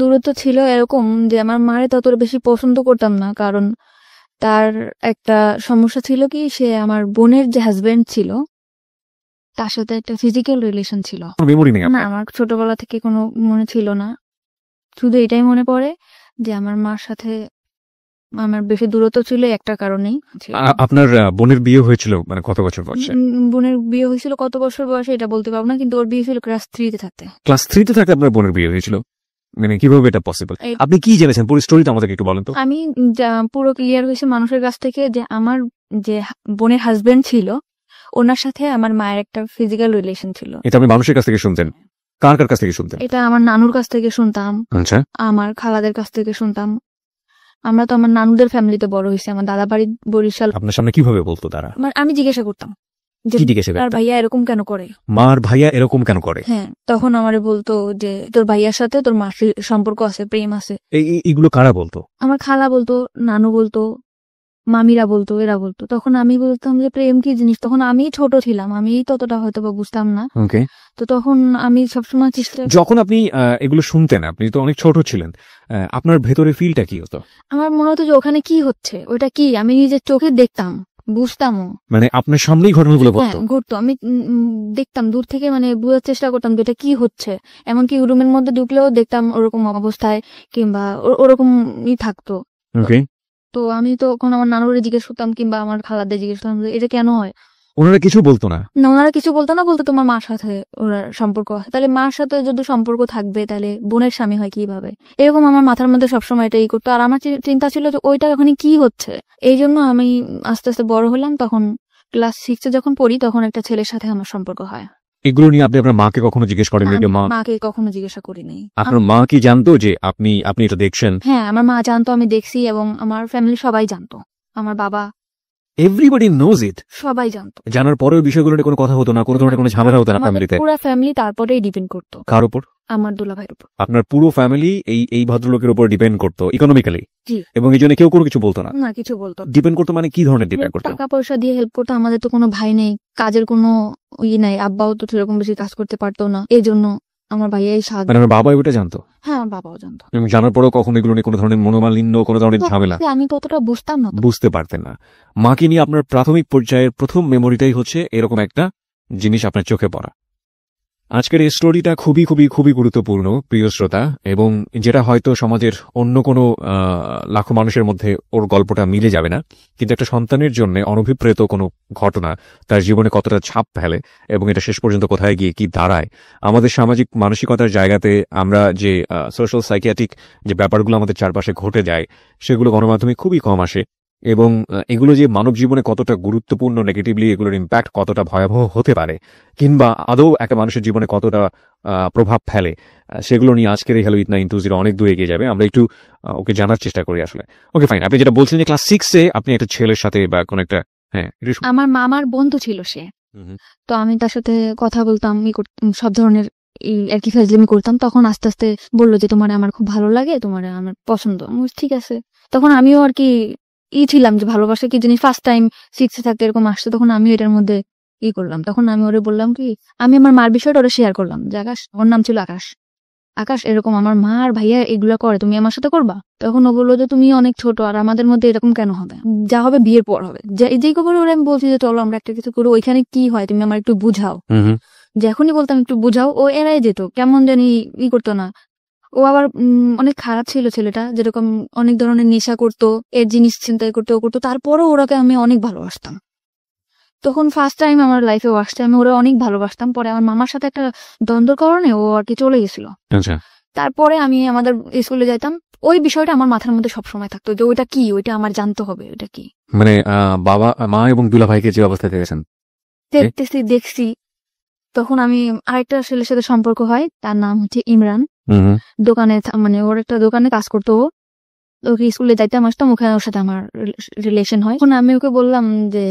দূরত্ব ছিল এরকম যে আমার মারে ততটা বেশি পছন্দ করতাম না, কারণ তার একটা সমস্যা ছিল কি, সে আমার বোনের যে হাজবেন্ড ছিল তার সাথে একটা ফিজিক্যাল রিলেশন ছিল। মেমোরি নেই না, আমার ছোটবেলা থেকে কোনো মনে ছিল না, শুধু এটাই মনে পড়ে যে আমার মার সাথে আমার বেশি দূরত্ব ছিল একটা কারণেই। আপনার বোনের বিয়ে হয়েছিল মানে কত বছর বয়সে? বোনের বিয়ে হয়েছিল কত বছর বয়সে এটা বলতে পারবো না, কিন্তু ওর বিয়ে ছিল ক্লাস 3-তে থাকতে। ক্লাস 3-তে থাকতে আপনার বোনের বিয়ে হয়েছিল? মানে কিভাবে এটা পসিবল? আপনি কি জেনেছেন পুরো স্টোরিটা আমাদেরকে একটু বলেন তো। আমি পুরো ক্লিয়ার হয়েছে মানুষের কাছ থেকে যে আমার যে বোনের হাজবেন্ড ছিল ওনার সাথে আমার মায়ের একটা ফিজিক্যাল রিলেশন ছিল। এটা আপনি মানুষের কাছ থেকে শুনতেন? কার কার কাছ থেকে শুনতেন? এটা আমার নানুর কাছ থেকে শুনতাম, আচ্ছা, আমার খালাদের কাছ থেকে শুনতাম। আমরা তো আমার নানুদের ফ্যামিলিতে বড় হয়েছি, আমার দাদা বাড়ি বরিশাল। আপনার সামনে কিভাবে বলতো তারা? আমি জিজ্ঞাসা করতাম যে কি জিজ্ঞাসা তার করতেন? ভাইয়া এরকম কেন করে, মার ভাইয়া এরকম কেন করে? হ্যাঁ, তখন আমারে বলতো যে তোর ভাইয়ার সাথে তোর মার সম্পর্ক আছে, প্রেম আছে। এইগুলো কারা বলতো? আমার খালা বলতো, নানু বলতো, মামিরা বলতো, এরা বলতো। তখন আমি বলতাম যে প্রেম কি জিনিস, তখন আমি ছোট ছিলাম, আমি ততটা হয়তো বা বুঝতাম না। ওকে, তো তখন আমি সবসময় চেষ্টা, যখন আপনি এগুলো শুনতেন, আপনি তো অনেক ছোট ছিলেন, আপনার ভেতরে ফিলটা কি হতো? আমার মনে হতো যে ওখানে কি হচ্ছে, ওটা কি, আমি নিজের চোখে দেখতাম, বুঝতামও। মানে আপনার সামনেই ঘটনাগুলো হ্যাঁ, ঘটতো? ঘটতো, আমি দেখতাম দূর থেকে, মানে বোঝার চেষ্টা করতাম যে এটা কি হচ্ছে। এমনকি রুমের মধ্যে ঢুকলেও দেখতাম ওরকম অবস্থায়, কিংবা ওরকমই থাকতো। ওকে, তো আমি তো তখন আমার নানুরে জিজ্ঞেস করতাম, কিংবা আমার খালাদের জিজ্ঞেস করতাম যে এটা কেন হয়। ওনারা কিছু বলতো না? না, ওনারা কিছু বলতো না, বলতো তোমার মার সাথে ওনার সম্পর্ক আছে। তাহলে মার সাথে যদি সম্পর্ক থাকবে তাহলে বোনের স্বামী হয় কিভাবে, এরকম আমার মাথার মধ্যে সবসময় এটাই করতো। আর আমার চিন্তা ছিল যে ওইটা ওখানে কি হচ্ছে। এই জন্য আমি আস্তে আস্তে বড় হলাম, তখন ক্লাস 6-এ যখন পড়ি তখন একটা ছেলের সাথে আমার সম্পর্ক হয়। এগুলো নিয়ে আপনি আপনার মাকে কখনো জিজ্ঞেস করেন? মাকে কখনো জিজ্ঞাসা করিনি। আপনার মা কি জানতো যে আপনি এটা দেখছেন? হ্যাঁ, আমার মা জানতো আমি দেখছি, এবং আমার ফ্যামিলি সবাই জানতো, আমার বাবা, এভরিবডি নোজ ইট, সবাই জানতো। জানার পরেও বিষয়গুলো নিয়ে কোনো কথা হতো না, কোনো ধরনের কোনো ঝামেলা হতো না ফ্যামিলিতে? পুরো ফ্যামিলি তারপরেই ডিপেন্ড করতো। কার উপর? আমার দুলাভাইয়ের উপর। আপনার পুরো ফ্যামিলি এই ভদ্রলোকের উপর ডিপেন্ড করতো ইকোনমিক্যালি? জি। এবং এই জন্য কেউ কোনো কিছু বলতো না? না, কিছু বলতো না। ডিপেন্ড করতো মানে কি ধরনের ডিপেন্ড করতো? টাকা পয়সা দিয়ে হেল্প করতো। আমাদের তো কোনো ভাই নেই, কাজের কোনো নাই, আব্বাও তো সেরকম বেশি কাজ করতে পারতো না, এই জন্য আমার ভাইয়াই সাহায্য। মানে আমার বাবা ওটা জানতো? হ্যাঁ, আমার বাবাও জানতো। এবং জানার পরেও কখনো এগুলো নিয়ে কোনো ধরনের মনোমালিন্য, কোনো ধরনের ঝামেলা? আমি ততটা বুঝতাম না, বুঝতে পারতেন না। মাকে নিয়ে আপনার প্রাথমিক পর্যায়ের প্রথম মেমোরিটাই হচ্ছে এরকম একটা জিনিস আপনার চোখে পড়া। আজকের এই স্টোরিটা খুবই খুবই খুবই গুরুত্বপূর্ণ প্রিয় শ্রোতা, এবং যেটা হয়তো সমাজের অন্য কোনো লাখো মানুষের মধ্যে ওর গল্পটা মিলে যাবে না, কিন্তু একটা সন্তানের জন্য অনভিপ্রেত কোনো ঘটনা তার জীবনে কতটা ছাপ ফেলে এবং এটা শেষ পর্যন্ত কোথায় গিয়ে কি দাঁড়ায়। আমাদের সামাজিক মানসিকতার জায়গাতে আমরা যে সোশ্যাল সাইকিয়াট্রিক যে ব্যাপারগুলো আমাদের চারপাশে ঘটে যায় সেগুলো গণমাধ্যমে খুবই কম আসে, এবং এগুলো যে মানব জীবনে কতটা গুরুত্বপূর্ণ, নেগেটিভলি এগুলোর ইম্প্যাক্ট কতটা ভয়াবহ হতে পারে, কিংবা আদৌ একটা মানুষের জীবনে কতটা প্রভাব ফেলে, সেগুলো নিয়ে আজকের এই হ্যালো ইট 920 অনেক দূর এগিয়ে যাবে। আমরা একটু ওকে জানার চেষ্টা করি আসলে। ওকে, ফাইন। আপনি যেটা বলছেন যে ক্লাস 6-এ আপনি একটা ছেলের সাথে বা কোন একটা, হ্যাঁ, আমার মামার বন্ধু ছিল সে, তো আমি তার সাথে কথা বলতাম, সব ধরনের আর কি ফাজলামি করতাম। তখন আস্তে আস্তে বললো যে তোমার আমার খুব ভালো লাগে, তোমার আমার পছন্দ। ঠিক আছে, তখন আমিও আর কি ছিলাম যে ভালোবাসা কি জিনিস, ফার্স্ট টাইম 6-এ থাকতে এরকম আসছে, তখন আমিও এটার মধ্যে করলাম। তখন আমি ওরে বললাম কি, আমি আমার মার বিষয়টা ওরা শেয়ার করলাম যে আকাশ, ওর নাম ছিল আকাশ, আকাশ এরকম আমার মা আর ভাইয়া এগুলা করে, তুমি আমার সাথে করবা? তখন ও বললো যে তুমি অনেক ছোট, আর আমাদের মধ্যে এরকম কেন হবে, যা হবে বিয়ের পর হবে। যেই খবর ওরা, আমি বলছি যে চলো আমরা একটা কিছু করবো, ওইখানে কি হয় তুমি আমার একটু বুঝাও। যখনই বলতাম একটু বুঝাও, ও এড়াই যেত, কেমন জানি করতো না। ও আবার অনেক খারাপ ছিল ছেলেটা, যেরকম অনেক ধরনের নেশা করতো, এর জিনিস চিন্তাই করতে ও করতো। তারপরও ওরাকে আমি অনেক ভালোবাসতাম। তখন ফার্স্ট টাইম আমার লাইফে আসছে, আমি ওরা অনেক ভালোবাসতাম। পরে আমার মামার সাথে একটা দ্বন্দ্বের কারণে ও আর কি চলে গেছিল। তারপরে আমি আমাদের স্কুলে যাইতাম, ওই বিষয়টা আমার মাথার মধ্যে সবসময় থাকতো যে ওইটা কি, ওইটা আমার জানতে হবে, ওইটা কি। মানে বাবা, মা এবং দুলা ভাইকে যে অবস্থায় দেখেছেন? দেখছি। তখন আমি আরেকটা ছেলের সাথে সম্পর্ক হয়, তার নাম হচ্ছে ইমরান। দোকানে, মানে ওর একটা দোকানে কাজ করতো, ওকে স্কুলে যাইতাম আসতাম, ওখানে ওর সাথে আমার রিলেশন হয়। এখন আমি ওকে বললাম যে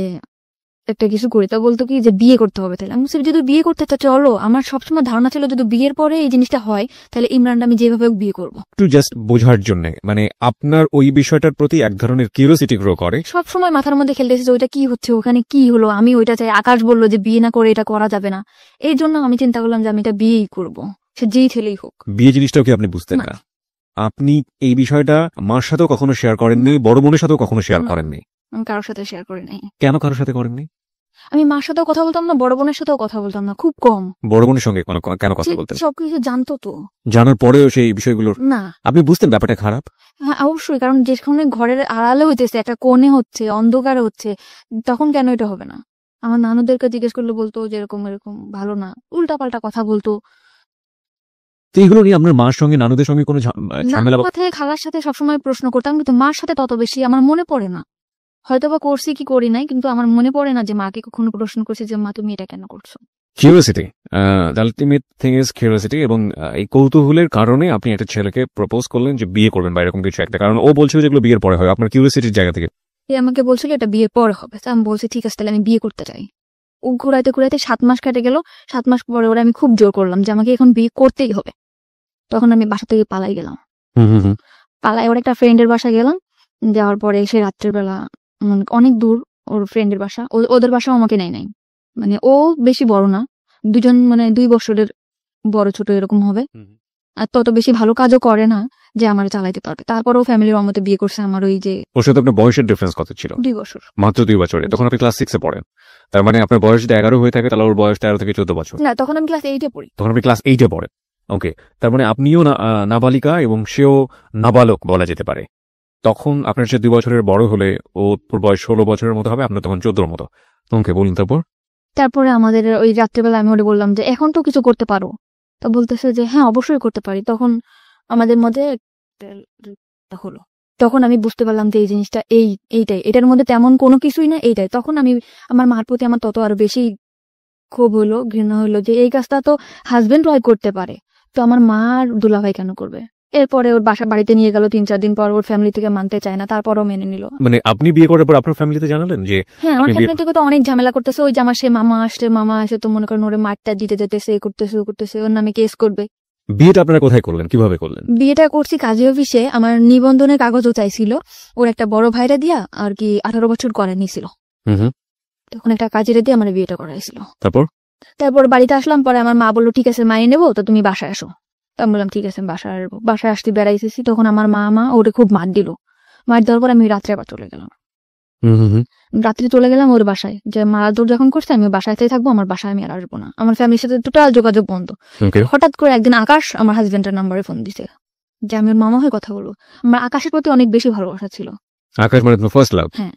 একটা কিছু করি, তো বলতো কি যে বিয়ে করতে হবে। তাহলে আমি যদি বিয়ে করতে চাই চলো, আমার সবসময় ধারণা ছিল যদি বিয়ের পরে এই জিনিসটা হয় তাহলে ইমরানটা আমি যেভাবে বিয়ে করবো। একটু জাস্ট বোঝার জন্য, মানে আপনার ওই বিষয়টার প্রতি এক ধরনের কিউরিওসিটি গ্রো করে, সবসময় মাথার মধ্যে খেলতেছে যে ওইটা কি হচ্ছে, ওখানে কি হলো, আমি ওইটা চাই। আকাশ বললো যে বিয়ে না করে এটা করা যাবে না, এই জন্য আমি চিন্তা করলাম যে আমি এটা বিয়েই করবো, সে যেই ছেলেই হোক। বিয়ে জিনিসটাও কি আপনি বুঝতেন না? আপনি এই বিষয়টা মার সাথেও কখনো শেয়ার করেননি, বড় বোনের সাথেও কখনো শেয়ার করেননি? আমি কারোর সাথে শেয়ার করি নাই। কেন কারোর সাথে করেননি? আমি মার সাথেও কথা বলতাম না, বড় বোনের সাথেও কথা বলতাম না, খুব কম। বড় বোনের সঙ্গে কেন কথা সে বলতেন? সবকিছু জানতো তো। জানার পরেও সেই বিষয়গুলোর না, আপনি বুঝতেন ব্যাপারটা খারাপ? হ্যাঁ অবশ্যই, কারণ যেখানে ঘরের আড়ালে হইতেছে, একটা কোণে হচ্ছে, অন্ধকারে হচ্ছে, তখন কেন এটা হবে না? আমার নানুদেরকে জিজ্ঞেস করলে বলতো যে এরকম এরকম ভালো না, উল্টাপাল্টা কথা বলতো। তো এগুলো নিয়ে আপনার মার সঙ্গে নানুদের সঙ্গে কোনো ঝামেলা নানুর সাথে খালার সাথে সবসময় প্রশ্ন করতাম, কিন্তু মার সাথে তত বেশি আমার মনে পড়ে না। হয়তোবা করছি কি করি নাই, কিন্তু আমার মনে পড়ে না যে মাকে কখনো প্রশ্ন করছি যে মা তুমি এটা কেন করছো। Curiosity, the ultimate thing is curiosity, এবং এই কৌতূহলের কারণে আপনি একটা ছেলেকে প্রপোজ করলেন যে বিয়ে করবেন বা এরকম কিছু একটা, কারণ ও বলছিল যেগুলো বিয়ের পরে হয়, আপনার কিউরিওসিটির জায়গা থেকে। এ আমাকে বলছিল এটা বিয়ের পরে হবে, তো আমি বলছি ঠিক আছে তাহলে আমি বিয়ে করতে চাই। ও ঘুরাইতে ঘুরাইতে 7 মাস কেটে গেল। 7 মাস পরে ওরা আমি খুব জোর করলাম যে আমাকে এখন বিয়ে করতেই হবে। তখন আমি বাসা থেকে পালাই গেলাম। পালাই ওর একটা ফ্রেন্ডের বাসা গেলাম। যাওয়ার পরে সে রাত্রের বেলা অনেক দূর ওর ফ্রেন্ডের বাসা, ওদের বাসাও আমাকে নেয় নাই। মানে ও বেশি বড় না, দুজন মানে 2 বছরের বড় ছোট এরকম হবে, আর তত বেশি ভালো কাজও করে না যে আমার চালাইতে পারবে। তারপরেও ফ্যামিলির অমতে বিয়ে করছে আমার ওই যে। ওর সাথে আপনার বয়সের ডিফারেন্স কত ছিল? 2 বছর। মাত্র 2 বছরে? তখন আপনি ক্লাস 6 এ পড়েন, তার মানে আপনার বয়স যদি 11 হয়ে থাকে তাহলে ওর বয়স 13 থেকে 14 বছর। না, তখন আমি ক্লাস 8-এ পড়ি। তখন আপনি ক্লাস 8 এ পড়েন। ওকে, তার মানে আপনিও নাবালিকা এবং সেও নাবালক বলা যেতে পারে। তখন আপনার সে 2 বছরের বড় হলে ওর বয়স 16 বছরের মতো হবে, আপনার তখন 14 মতো। ওকে, বলুন তারপর। তারপরে আমাদের ওই রাত্রেবেলা আমি ওরে বললাম যে এখন তো কিছু করতে পারো, তো বলতেছে যে হ্যাঁ অবশ্যই করতে পারি। তখন আমাদের মধ্যে একটা হলো, তখন আমি বুঝতে পারলাম যে এই জিনিসটা এইটাই, এটার মধ্যে তেমন কোনো কিছুই না, এইটাই। তখন আমি আমার মার প্রতি আমার তত আরো বেশি ক্ষোভ হলো, ঘৃণা হলো যে এই কাজটা তো হাজবেন্ড ওয়াইফ করতে পারে, তো আমার মা আর দুলাভাই কেন করবে। এরপরে ওর বাড়িতে নিয়ে গেল 3-4 দিন পর, ওর ফ্যামিলি থেকে মানতে চায় না, তারপরও মেনে নিল। মানে আপনি বিয়ে করার পর আপনার ফ্যামিলিতে জানালেন যে? হ্যাঁ, আমার ফ্যামিলি থেকে তো অনেক ঝামেলা করতেছে। ওই যে আমার সে মামা আসে তো মনে করেন ওরে মারটা দিতে যেতেছে, এ করতেছে ও করতেছে, ওর নামে কেস করবে। বিয়েটা আপনারা কোথায় করলেন, কিভাবে করলেন? বিয়েটা করছি কাজী অফিসে। আমার নিবন্ধনের কাগজও চাইছিল, ওর একটা বড় ভাইরা দিয়া আর কি 18 বছর করে নিছিল। তখন একটা কাজের দিয়ে আমার বিয়েটা করাইছিল। তারপর বাড়িতে আসলাম, পরে আমার মা বললো ঠিক আছে মাইনে নেবো, তো তুমি বাসায় আসো। তো আমি বললাম ঠিক আছে বাসায় আসবো। বাসায় আসতে বেড়াইতেছি, তখন আমার মা ওরে খুব মার দিল। মার দেওয়ার পর আমি রাত্রে আবার চলে গেলাম। রাত্রে চলে গেলাম ওর বাসায়, যে মারাদৌড় যখন করছে আমি বাসাতেই থাকবো, আমার বাসায় আমি আর আসবো না। আমার ফ্যামিলির সাথে টোটাল যোগাযোগ বন্ধ। হঠাৎ করে একদিন আকাশ আমার হাজবেন্ডের নাম্বারে ফোন দিছে যে আমি ওর মামা হয়ে কথা বলবো। আমার আকাশের প্রতি অনেক বেশি ভালোবাসা ছিল। আকাশ মানে তোমার ফার্স্ট লাভ? হ্যাঁ।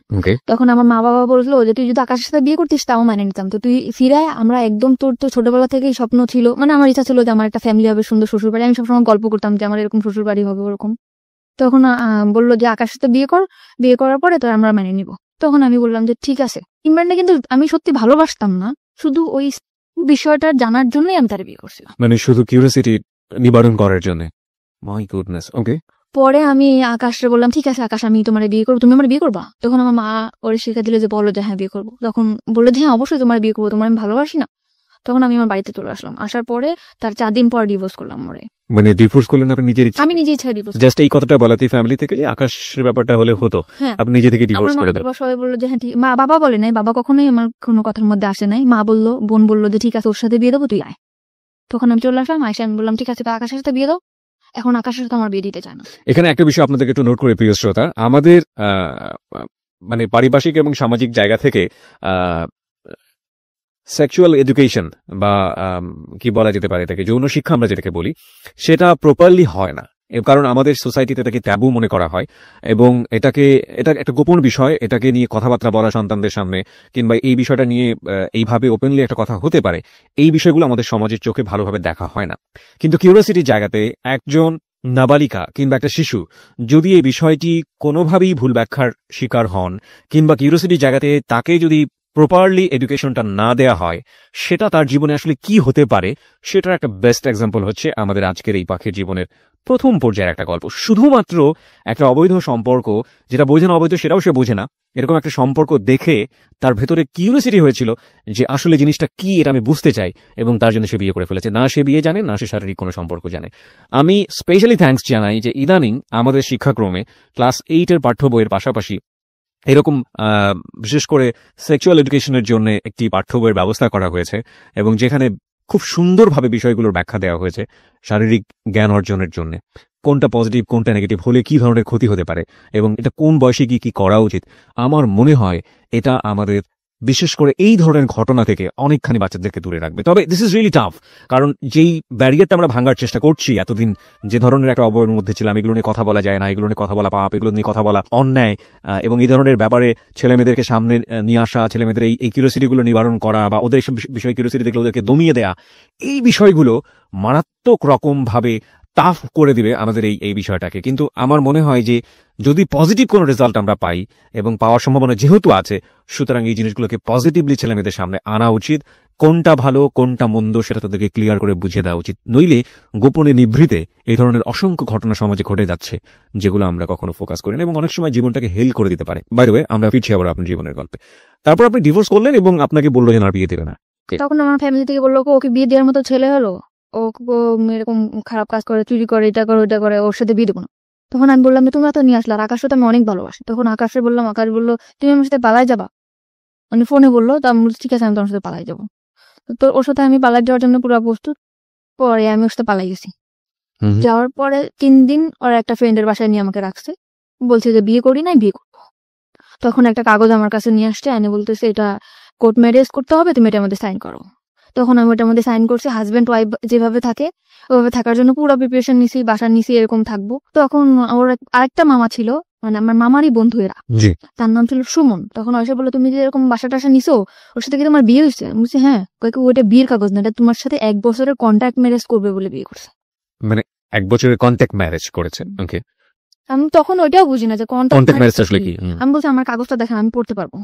তখন আমার মা বাবা বললো যে তুই যদি আকাশের সাথে বিয়ে করতিস তাও মানে নিতাম, তো তুই ফিরায়। আমরা একদম তোর তো ছোটবেলা থেকেই স্বপ্ন ছিল, মানে আমার ইচ্ছা ছিল যে আমার একটা ফ্যামিলি হবে, সুন্দর শ্বশুর বাড়ি। আমি সবসময় গল্প করতাম যে আমার এরকম শ্বশুর বাড়ি হবে ওরকম। তখন বললো যে আকাশের সাথে বিয়ে কর, বিয়ে করার পরে তো আমরা মেনে নিব। তখন আমি বললাম যে ঠিক আছে। ইমরানটা কিন্তু আমি সত্যি ভালোবাসতাম না, শুধু ওই বিষয়টা জানার জন্যই আমি তার বিয়ে করছিলাম, মানে শুধু কিউরিওসিটি নিবারণ করার জন্য। My goodness. ওকে, পরে আমি আকাশে বললাম ঠিক আছে আকাশ আমি তোমার বিয়ে করবো, তুমি আমার বিয়ে করবা। তখন আমার মা ওরে শিখা দিল যে বলো যে হ্যাঁ বিয়ে করবো। তখন বললো যে হ্যাঁ অবশ্যই তোমার বিয়ে করবো, তোমার আমি ভালোবাসি না। তখন আমি আমার বাড়িতে চলে আসলাম। আসার পরে তার 4 দিন পর ডিভোর্স করলাম ওরে। মানে ডিভোর্স করলেন আপনি নিজের ইচ্ছা? আমি নিজে ইচ্ছা ডিভোর্স। জাস্ট এই কথাটা বলাতে ফ্যামিলি থেকে যে আকাশের ব্যাপারটা হলে হতো, আপনি নিজে থেকে ডিভোর্স করে দেন? সবাই বললো যে হ্যাঁ ঠিক। মা বাবা বলে নাই, বাবা কখনোই আমার কোনো কথার মধ্যে আসে নাই। মা বললো, বোন বললো যে ঠিক আছে ওর সাথে বিয়ে দেবো, তুই আয়। তখন আমি চলে আসলাম। আয়সা আমি বললাম ঠিক আছে তো আকাশের সাথে বিয়ে দাও। এখন আকাশের সাথে আমার বিয়ে দিতে চায় না। এখানে একটা বিষয় আপনাদেরকে একটু নোট করে প্রিয় শ্রোতা, আমাদের মানে পারিপার্শ্বিক এবং সামাজিক জায়গা থেকে সেক্সুয়াল এডুকেশন বা কি বলা যেতে পারে এটাকে, যৌন শিক্ষা আমরা যেটাকে বলি, সেটা প্রপারলি হয় না। কারণ আমাদের সোসাইটিতে এটাকে ট্যাবু মনে করা হয়, এবং এটা একটা গোপন বিষয়। এটাকে নিয়ে কথাবার্তা বলা সন্তানদের সামনে, কিংবা এই বিষয়টা নিয়ে এইভাবে ওপেনলি একটা কথা হতে পারে, এই বিষয়গুলো আমাদের সমাজের চোখে ভালোভাবে দেখা হয় না। কিন্তু কিউরিওসিটির জায়গাতে একজন নাবালিকা কিংবা একটা শিশু যদি এই বিষয়টি কোনোভাবেই ভুল ব্যাখ্যার শিকার হন, কিংবা কিউরিওসিটির জায়গাতে তাকে যদি প্রপারলি এডুকেশনটা না দেয়া হয়, সেটা তার জীবনে আসলে কি হতে পারে, সেটার একটা বেস্ট এক্সাম্পল হচ্ছে আমাদের আজকের এই পাখির জীবনের প্রথম পর্যায়ের একটা গল্প। শুধুমাত্র একটা অবৈধ সম্পর্ক, যেটা বোঝে না অবৈধ সেটাও সে বোঝে না, এরকম একটা সম্পর্ক দেখে তার ভেতরে কিউরিওসিটি হয়েছিল যে আসলে জিনিসটা কি, এটা আমি বুঝতে চাই, এবং তার জন্য সে বিয়ে করে ফেলেছে। না সে বিয়ে জানে, না সে শারীরিক কোনো সম্পর্ক জানে। আমি স্পেশালি থ্যাঙ্কস জানাই যে ইদানিং আমাদের শিক্ষাক্রমে ক্লাস 8-এর পাঠ্য বইয়ের পাশাপাশি এরকম বিশেষ করে সেক্সুয়াল এডুকেশনের জন্য একটি পাঠ্য বইয়ের ব্যবস্থা করা হয়েছে, এবং যেখানে খুব সুন্দরভাবে বিষয়গুলোর ব্যাখ্যা দেওয়া হয়েছে শারীরিক জ্ঞান অর্জনের জন্য। কোনটা পজিটিভ কোনটা নেগেটিভ হলে কি ধরনের ক্ষতি হতে পারে এবং এটা কোন বয়সে গিয়ে কি করা উচিত, আমার মনে হয় এটা আমাদের বিশেষ করে এই ধরনের ঘটনা থেকে অনেকখানি বাচ্চাদেরকে দূরে রাখবে। তবে দিস ইজ রিয়েলি টাফ, কারণ যেই ব্যারিয়ারটা আমরা ভাঙার চেষ্টা করছি, এতদিন যে ধরনের একটা অবয়ের মধ্যে ছিলাম, এগুলো নিয়ে কথা বলা যায় না, এগুলো নিয়ে কথা বলা পাপ, এগুলো নিয়ে কথা বলা অন্যায়, এবং এই ধরনের ব্যাপারে ছেলেমেয়েদেরকে সামনে নিয়ে আসা, ছেলেমেয়েদের এই কিউরিওসিটিগুলো নিবারণ করা বা ওদের সব বিষয়ে কিউরিওসিটি দেখলে ওদেরকে দমিয়ে দেয়া, এই বিষয়গুলো মারাত্মক রকম ভাবে টাফ করে দিবে আমাদের এই বিষয়টাকে। কিন্তু আমার মনে হয় যে যদি পজিটিভ কোনো রেজাল্ট আমরা পাই এবং পাওয়ার সম্ভাবনা যেহেতু আছে, সুতরাং এই জিনিসগুলোকে পজিটিভলি ছেলেমেয়েদের সামনে আনা উচিত। কোনটা ভালো কোনটা মন্দ সেটা তাদেরকে ক্লিয়ার করে বুঝিয়ে দেওয়া উচিত, নইলে গোপনে নিভৃতে এই ধরনের অসংখ্য ঘটনা সমাজে ঘটে যাচ্ছে যেগুলো আমরা কখনো ফোকাস করি না এবং অনেক সময় জীবনটাকে হেল করে দিতে পারে। বাই দ্য ওয়ে, আমরা ফিরছি আবার আপনার জীবনের গল্পে। তারপর আপনি ডিভোর্স করলেন এবং আপনাকে বললো যে না বিয়ে দেবে না। তখন আমার ফ্যামিলি থেকে বললো ওকে বিয়ে দেওয়ার মতো ছেলে হলো, ও এরকম খারাপ কাজ করে, চুরি করে, এটা করে ওটা করে, ওর সাথে বিয়ে দেবো না। তখন আমি বললাম যে তোমরা তো নিয়ে আসলে, আর আকাশও তো আমি অনেক ভালোবাসি। তখন আকাশে বললাম, আকাশ বললো তুমি আমার সাথে পালাই যাবা, মানে ফোনে বললো। তো আমি বলছি ঠিক আছে, আমি তোমার সাথে পালাই যাবো। তো ওর সাথে আমি পালাই যাওয়ার জন্য পুরো প্রস্তুত। পরে আমি ওর সাথে পালাই গেছি। যাওয়ার পরে 3 দিন ওর একটা ফ্রেন্ডের বাসায় নিয়ে আমাকে রাখছে, বলছে যে বিয়ে করি নাই, বিয়ে করবো। তখন একটা কাগজ আমার কাছে নিয়ে আসছে, এনে বলতেছে এটা কোর্ট ম্যারেজ করতে হবে, তুমি এটার মধ্যে সাইন করো। তখন আমি ওটার মধ্যে সাইন করছি। হাজব্যান্ড ওয়াইফ যেভাবে থাকে ওইভাবে থাকার জন্য পুরো প্রিপারেশন নিছি, বাসা নিছি, এরকম থাকবো। তখন ওর আরেকটা মামা ছিল, মানে আমার মামারই বন্ধু এরা, তার নাম ছিল সুমন। তখন এসে বললো তুমি যে এরকম বাসা টাসা নিছো, ওর সাথে কি তোমার বিয়ে হয়েছে? আমি বলছি হ্যাঁ। ওইটা বিয়ের কাগজ না, এটা তোমার সাথে 1 বছরের কন্ট্যাক্ট ম্যারেজ করবে বলে বিয়ে করছে। মানে 1 বছরের কন্ট্যাক্ট ম্যারেজ করেছেন? ওকে। আমি তখন ওইটাও বুঝি না যে কন্ট্যাক্ট ম্যারেজ আসলে কি। আমি বলছি আমার কাগজটা দেখেন, আমি পড়তে পারবো।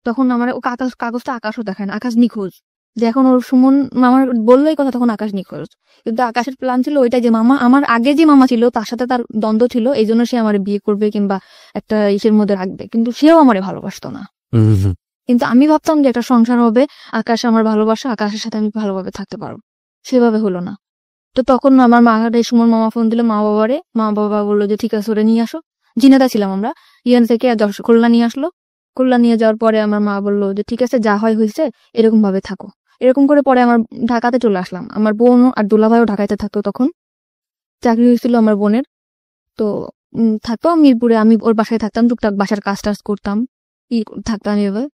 তখন আমার ও কাগজটা আকাশও দেখায় না, আকাশ নিখোঁজ। যে এখন ওর সুমন মামার বললোই কথা, তখন আকাশ নিখোঁজ। কিন্তু আকাশের প্ল্যান ছিল ওইটাই যে মামা, আমার আগে যে মামা ছিল তার সাথে তার দ্বন্দ্ব ছিল, এই জন্য সে আমার বিয়ে করবে কিংবা একটা ইসের মধ্যে রাখবে, কিন্তু সেও আমারে ভালোবাসতো না। কিন্তু আমি ভাবতাম যে একটা সংসার হবে, আকাশ আমার ভালোবাসা, আকাশের সাথে আমি ভালোভাবে থাকতে পারবো। সেভাবে হলো না। তো তখন আমার সুমন মামা ফোন দিল মা বাবারে, মা বাবা বললো যে ঠিক আছে ওরে নিয়ে আসো। জিনেদা ছিলাম আমরা, ইয়ান থেকে খুলনা নিয়ে আসলো। খুলনা নিয়ে যাওয়ার পরে আমার মা বললো যে ঠিক আছে যা হয় হয়েছে, এরকম ভাবে থাকো। এরকম করে পরে আমার ঢাকাতে চলে আসলাম। আমার বোন আর দুলাভাইও ঢাকাতে থাকতো, তখন চাকরি হয়েছিল আমার বোনের। তো থাকতো মিরপুরে, আমি ওর বাসায় থাকতাম, টুকটাক বাসার কাজ টাজ করতাম, থাকতাম এভাবে।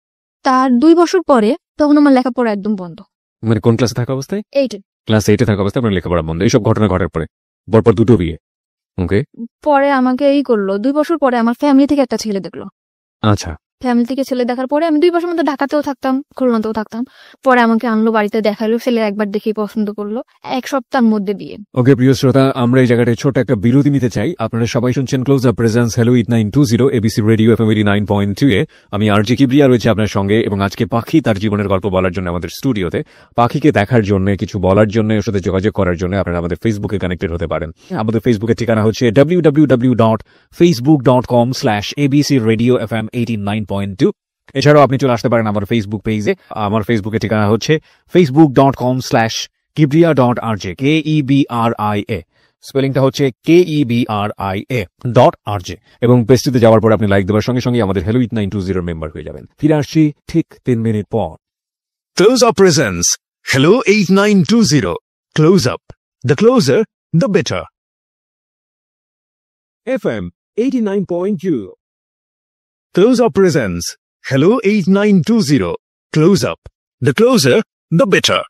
তার 2 বছর পরে তখন আমার লেখাপড়া একদম বন্ধ। মানে কোন ক্লাসে থাকা অবস্থায়? 8 ক্লাস 8 থাকা অবস্থায় আপনার লেখাপড়া বন্ধ। এইসব ঘটনা ঘটার পরে পরপর 2টো বিয়ে। ওকে। পরে আমাকে করলো 2 বছর পরে আমার ফ্যামিলি থেকে একটা ছেলে দেখলো। আচ্ছা। ফ্যামিলি থেকে ছেলে দেখার পরে আমি 2 বছর মধ্যে ঢাকাতেও থাকতাম, খুলনাতেও থাকতাম। পরে আমাকে আনলো, বাড়িতে দেখালো, ছেলে একবার দেখেই পছন্দ করলো। 1 সপ্তাহের মধ্যে বিয়ে। ওকে প্রিয় শ্রোতা, আমরা এই জায়গাটায় ছোট একটা বিরতি নিতে চাই। আপনারা সবাই শুনছেন close up presence hello 8920 ABC radio FM 89.2 এ। আমি আরজি কিবরিয়া রয়েছে আপনার সঙ্গে, এবং আজকে পাখি তার জীবনের গল্প বলার জন্য আমাদের স্টুডিওতে। পাখিকে দেখার জন্য, কিছু বলার জন্য, ওর সাথে যোগাযোগ করার জন্য আপনারা আমাদের ফেসবুকে কানেক্টেড হতে পারেন। আমাদের ফেসবুকের ঠিকানা হচ্ছে www.facebook.com/abcradiofm89.2। এছাড়াও আপনি চলে আসতে পারেন আমার ফেসবুক পেজে। আমার ফেসবুকের ঠিকানা হচ্ছে facebook.com/kibria.rj, KEBRIA, স্পেলিংটা হচ্ছে KEBRIA.RJ। এবং পেজটিতে যাওয়ার পর আপনি লাইক দেওয়ার সঙ্গে সঙ্গে আমাদের হ্যালো 8920 মেম্বার হয়ে যাবেন। ফিরে আসছি ঠিক 3 মিনিট পর। Close Up presents Hello 8920. Close Up. The closer, the better. FM 89.2. Close Up presents Hello 8920. Close Up. The closer, the better.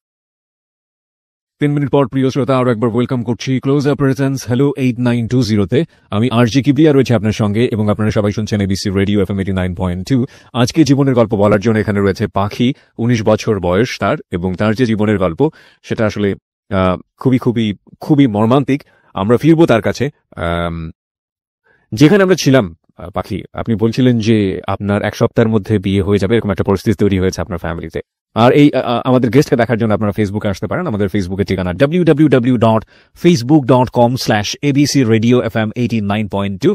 3 minute পর প্রিয় শ্রোতা, আরো একবার ওয়েলকাম করছি ক্লোজ আপ প্রেজেন্স হ্যালো 8920 তে। আমি আরজি কিবরিয়া রয়েছে আপনার সঙ্গে, এবং আপনারা সবাই শুনছেন এবিসি রেডিও এফএম 89.2। আজকে জীবনের গল্প বলার জন্য এখানে রয়েছে পাখি। 19 বছর বয়স তার, এবং তার যে জীবনের গল্প সেটা আসলে খুবই খুবই খুবই মর্মান্তিক। আমরা ফিরবো তার কাছে যেখানে আমরা ছিলাম। পাখি, আপনি বলছিলেন যে আপনার 1 সপ্তাহের মধ্যে বিয়ে হয়ে যাবে, এরকম একটা পরিস্থিতি তৈরি হয়েছে আপনার ফ্যামিলিতে। আর এই আমাদের গেস্টকে দেখার জন্য আপনারা ফেসবুকে আসতে পারেন। আমাদের ফেসবুকের ঠিকানা www.facebook.com/abcradiofm89.2।